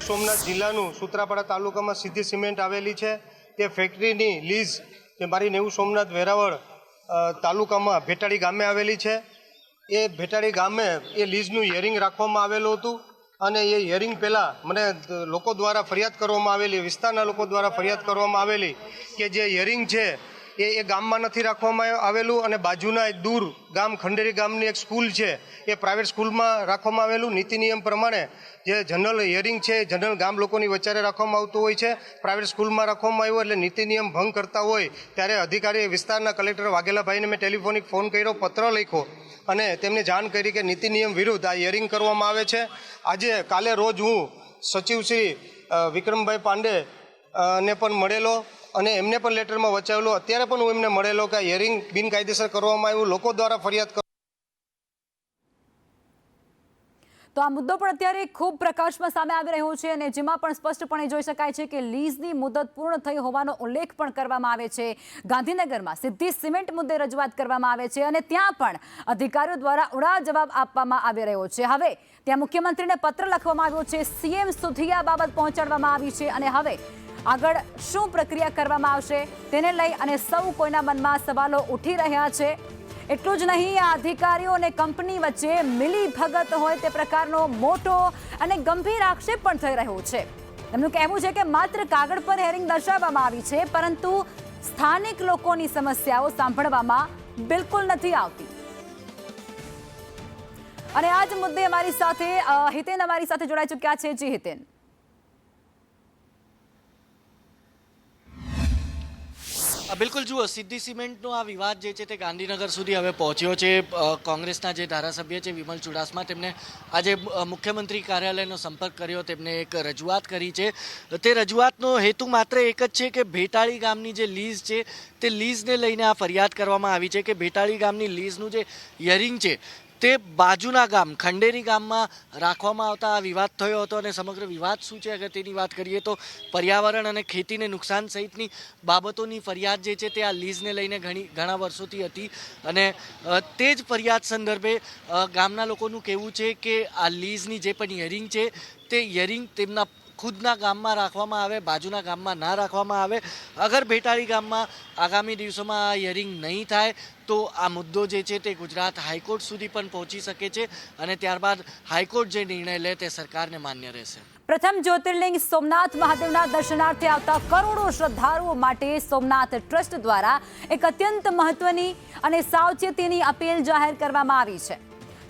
સોમનાથ જિલ્લાનું સૂત્રાપાડા તાલુકામાં સિદ્ધી સિમેન્ટ આવેલી છે. તે ફેક્ટરીની લીઝ જે મારી નેવું સોમનાથ વેરાવળ તાલુકામાં ભેટાળી ગામે આવેલી છે. એ ભેટાળી ગામે એ લીઝનું હિયરિંગ રાખવામાં આવેલું હતું અને એ હિયરિંગ પહેલાં મને લોકો દ્વારા ફરિયાદ કરવામાં આવેલી, વિસ્તારના લોકો દ્વારા ફરિયાદ કરવામાં આવેલી કે જે હિયરિંગ છે એ ગામમાં નથી રાખવામાં આવેલું અને બાજુના એક દૂર ગામ ખંડેરી ગામની એક સ્કૂલ છે એ પ્રાઇવેટ સ્કૂલમાં રાખવામાં આવેલું. નીતિ નિયમ પ્રમાણે જે જનરલ હિયરિંગ છે એ જનરલ ગામ લોકોની વચ્ચે રાખવામાં આવતું હોય છે, પ્રાઇવેટ સ્કૂલમાં રાખવામાં આવ્યું. એટલે નીતિ નિયમ ભંગ કરતા હોય ત્યારે અધિકારી વિસ્તારના કલેક્ટર વાઘેલાભાઈને મેં ટેલિફોનિક ફોન કર્યો, પત્ર લખ્યો અને તેમને જાણ કરી કે નીતિ નિયમ વિરુદ્ધ આ હિયરિંગ કરવામાં આવે છે. આજે કાલે રોજ હું સચિવ શ્રી વિક્રમભાઈ પાંડે ને પણ મળેલો અને એમને પણ લેટરમાં વચાવેલો. અત્યારે પણ હું એમને મળેલો કે હિયરિંગ બિનકાયદેસર કરવામાં આવ્યું, લોકો દ્વારા ફરિયાદ. તો આ મુદ્દો પણ અત્યારે ખૂબ પ્રકાશમાં સામે આવી રહ્યો છે અને જેમાં પણ સ્પષ્ટપણે જોઈ શકાય છે કે લીઝની મુદત પૂર્ણ થઈ હોવાનો ઉલ્લેખ પણ કરવામાં આવે છે. ગાંધીનગરમાં સિદ્ધી સિમેન્ટ મુદ્દે રજૂઆત કરવામાં આવે છે અને ત્યાં પણ અધિકારીઓ દ્વારા ઉડા જવાબ આપવામાં આવી રહ્યો છે. હવે ત્યાં મુખ્યમંત્રીને પત્ર લખવામાં આવ્યો છે, સીએમ સુધી આ બાબત પહોંચાડવામાં આવી છે અને હવે આગળ શું પ્રક્રિયા કરવામાં આવશે તેને લઈ અને સૌ કોઈના મનમાં સવાલો ઉઠી રહ્યા છે. એટલું જ નહીં, આ અધિકારીઓ અને કંપની વચ્ચે મિલી ભગત હોય તે પ્રકારનો મોટો અને ગંભીર આક્ષેપ પણ થઈ રહ્યો છે. એમનું કહેવું છે કે માત્ર કાગળ પર હેરિંગ દર્શાવવામાં આવી છે, પરંતુ સ્થાનિક લોકોની સમસ્યાઓ સાંભળવામાં બિલકુલ નથી આવતી. અને આ જ મુદ્દે અમારી સાથે હિતેન અમારી સાથે જોડાઈ ચૂક્યા છે. જી હિતેન. બિલકુલ, જુઓ, સિદ્ધી સિમેન્ટનો આ વિવાદ જે છે તે ગાંધીનગર સુધી હવે પહોંચ્યો છે. કોંગ્રેસના જે ધારાસભ્ય છે વિમલ ચુડાસમા, તેમને આજે મુખ્યમંત્રી કાર્યાલયનો સંપર્ક કર્યો, તેમને એક રજૂઆત કરી છે. તે રજૂઆતનો હેતુ માત્ર એક જ છે કે ભેટાળી ગામની જે લીઝ છે તે લીઝને લઈને આ ફરિયાદ કરવામાં આવી છે કે ભેટાળી ગામની લીઝનું જે હિયરિંગ છે તે બાજુના ગામ ખંડેરી ગામમાં રાખવામાં આવતા આ વિવાદ થયો હતો. અને સમગ્ર વિવાદ શું છે અગર તેની વાત કરીએ તો પર્યાવરણ અને ખેતીને નુકસાન સહિતની બાબતોની ફરિયાદ જે છે તે આ લીઝને લઈને ઘણા વર્ષોથી હતી અને તે જ ફરિયાદ સંદર્ભે ગામના લોકોનું કહેવું છે કે આ લીઝની જે પણ હિયરિંગ છે તે હિયરિંગ તેમના ખુદના ગામમાં રાખવામાં આવે, બાજુના ગામમાં ના રાખવામાં આવે. અગર ભેટાળી ગામમાં આગામી દિવસોમાં આ હિયરિંગ નહીં થાય તો આ મુદ્દો જે છે તે ગુજરાત હાઈકોર્ટ સુધી પણ પહોંચી શકે છે અને ત્યારબાદ હાઈકોર્ટ જે નિર્ણય લે તે સરકારને માન્ય રહેશે. પ્રથમ જ્યોતિર્લિંગ સોમનાથ મહાદેવના દર્શનાર્થે આવતા કરોડો શ્રદ્ધાળુઓ માટે સોમનાથ ટ્રસ્ટ દ્વારા એક અત્યંત મહત્વની અને સાવચેતીની અપીલ જાહેર કરવામાં આવી છે.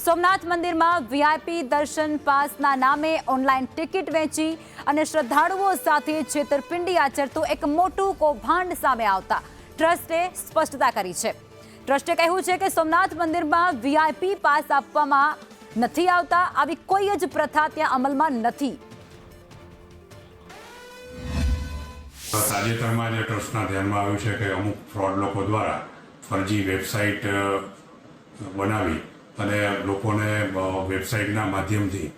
સોમનાથ મંદિરમાં વીઆઈપી દર્શન પાસના નામે ઓનલાઈન ટિકિટ વેચી અને શ્રદ્ધાળુઓ સાથે છેતરપિંડી આચરતું એક મોટું કૌભાંડ સામે આવતા ટ્રસ્ટે સ્પષ્ટતા કરી છે. ટ્રસ્ટે કહ્યું છે કે સોમનાથ મંદિરમાં વીઆઈપી પાસ આપવામાં નથી આવતા, આવી કોઈ જ પ્રથા ત્યાં અમલમાં નથી. તાજેતરમાં જે ટ્રસ્ટના ધ્યાનમાં આવ્યું છે કે અમુક ફ્રોડ લોકો દ્વારા ફરજી વેબસાઇટ બનાવી અને લોકોને વેબસાઇટના માધ્યમથી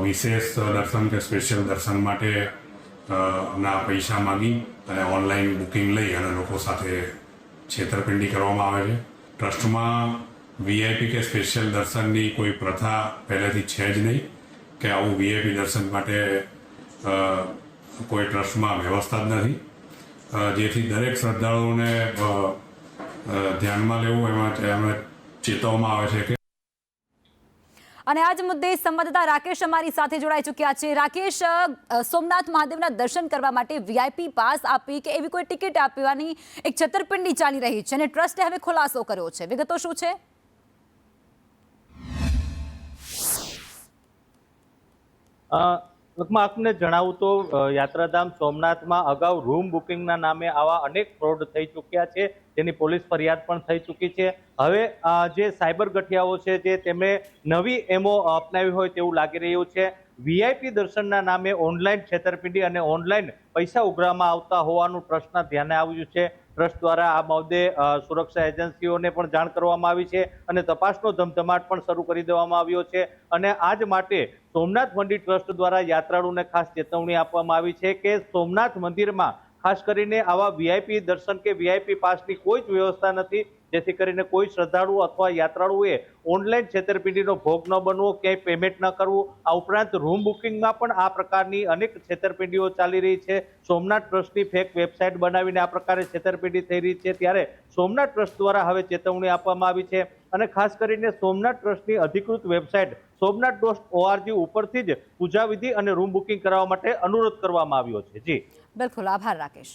વિશેષ દર્શન કે સ્પેશિયલ દર્શન માટે ના પૈસા માગી અને ઓનલાઈન બુકિંગ લઈ અને લોકો સાથે છેતરપિંડી કરવામાં આવે છે. ટ્રસ્ટમાં વીઆઈપી કે સ્પેશિયલ દર્શનની કોઈ પ્રથા પહેલેથી છે જ નહીં કે આવું વીઆઈપી દર્શન માટે કોઈ ટ્રસ્ટમાં વ્યવસ્થા જ નથી, જેથી દરેક શ્રદ્ધાળુઓને ધ્યાનમાં લેવું એમાં ચેતવવામાં આવે છે કે અને આજ મુદ્દે સંવાદદાતા રાકેશ અમારી સાથે જોડાઈ ચૂક્યા છે. રાકેશ, સોમનાથ મહાદેવના દર્શન કરવા માટે વીઆઈપી પાસ આપી કે એવી કોઈ ટિકિટ આપવાની એક છેતરપિંડી ચાલી રહી છે અને ટ્રસ્ટે હવે ખુલાસો કર્યો છે, વિગતો શું છે? આપને જણાવું તો યાત્રાધામ સોમનાથમાં અગાઉ રૂમ બુકિંગના નામે આવા અનેક ફ્રોડ થઈ ચૂક્યા છે, જેની પોલીસ ફરિયાદ પણ થઈ ચૂકી છે. હવે જે સાયબર ગઠિયાઓ છે જે તેમણે નવી એમો અપનાવી હોય તેવું લાગી રહ્યું છે. વીઆઈપી દર્શનના નામે ઓનલાઈન છેતરપિંડી અને ઓનલાઈન પૈસા ઉઘરાવવામાં આવતા હોવાનું ટ્રસ્ટના ધ્યાને આવ્યું છે. ટ્રસ્ટ દ્વારા આ મુદ્દે સુરક્ષા એજન્સીઓને પણ જાણ કરવામાં આવી છે અને તપાસનો ધમધમાટ પણ શરૂ કરી દેવામાં આવ્યો છે. અને આજ માટે સોમનાથ મંદિર ટ્રસ્ટ દ્વારા યાત્રાળુઓને ખાસ ચેતવણી આપવામાં આવી છે કે સોમનાથ મંદિરમાં ખાસ કરીને આવા વીઆઈપી દર્શન કે વીઆઈપી પાસની કોઈ જ વ્યવસ્થા નથી, જેથી કરીને કોઈ શ્રદ્ધાળુ અથવા યાત્રાળુએ ઓનલાઈન છેતરપિંડીનો ભોગ ન બનવો, ક્યાંય પેમેન્ટ ન કરવું. આ ઉપરાંત રૂમ બુકિંગમાં પણ આ પ્રકારની અનેક છેતરપિંડીઓ ચાલી રહી છે. સોમનાથ ટ્રસ્ટની ફેક વેબસાઇટ બનાવીને આ પ્રકારે છેતરપિંડી થઈ રહી છે, ત્યારે સોમનાથ ટ્રસ્ટ દ્વારા હવે ચેતવણી આપવામાં આવી છે અને ખાસ કરીને સોમનાથ ટ્રસ્ટની અધિકૃત વેબસાઇટ somnath.org ઉપરથી જ પૂજા વિધિ અને રૂમ બુકિંગ કરાવવા માટે અનુરોધ કરવામાં આવ્યો છે. જી બિલકુલ, આભાર રાકેશ.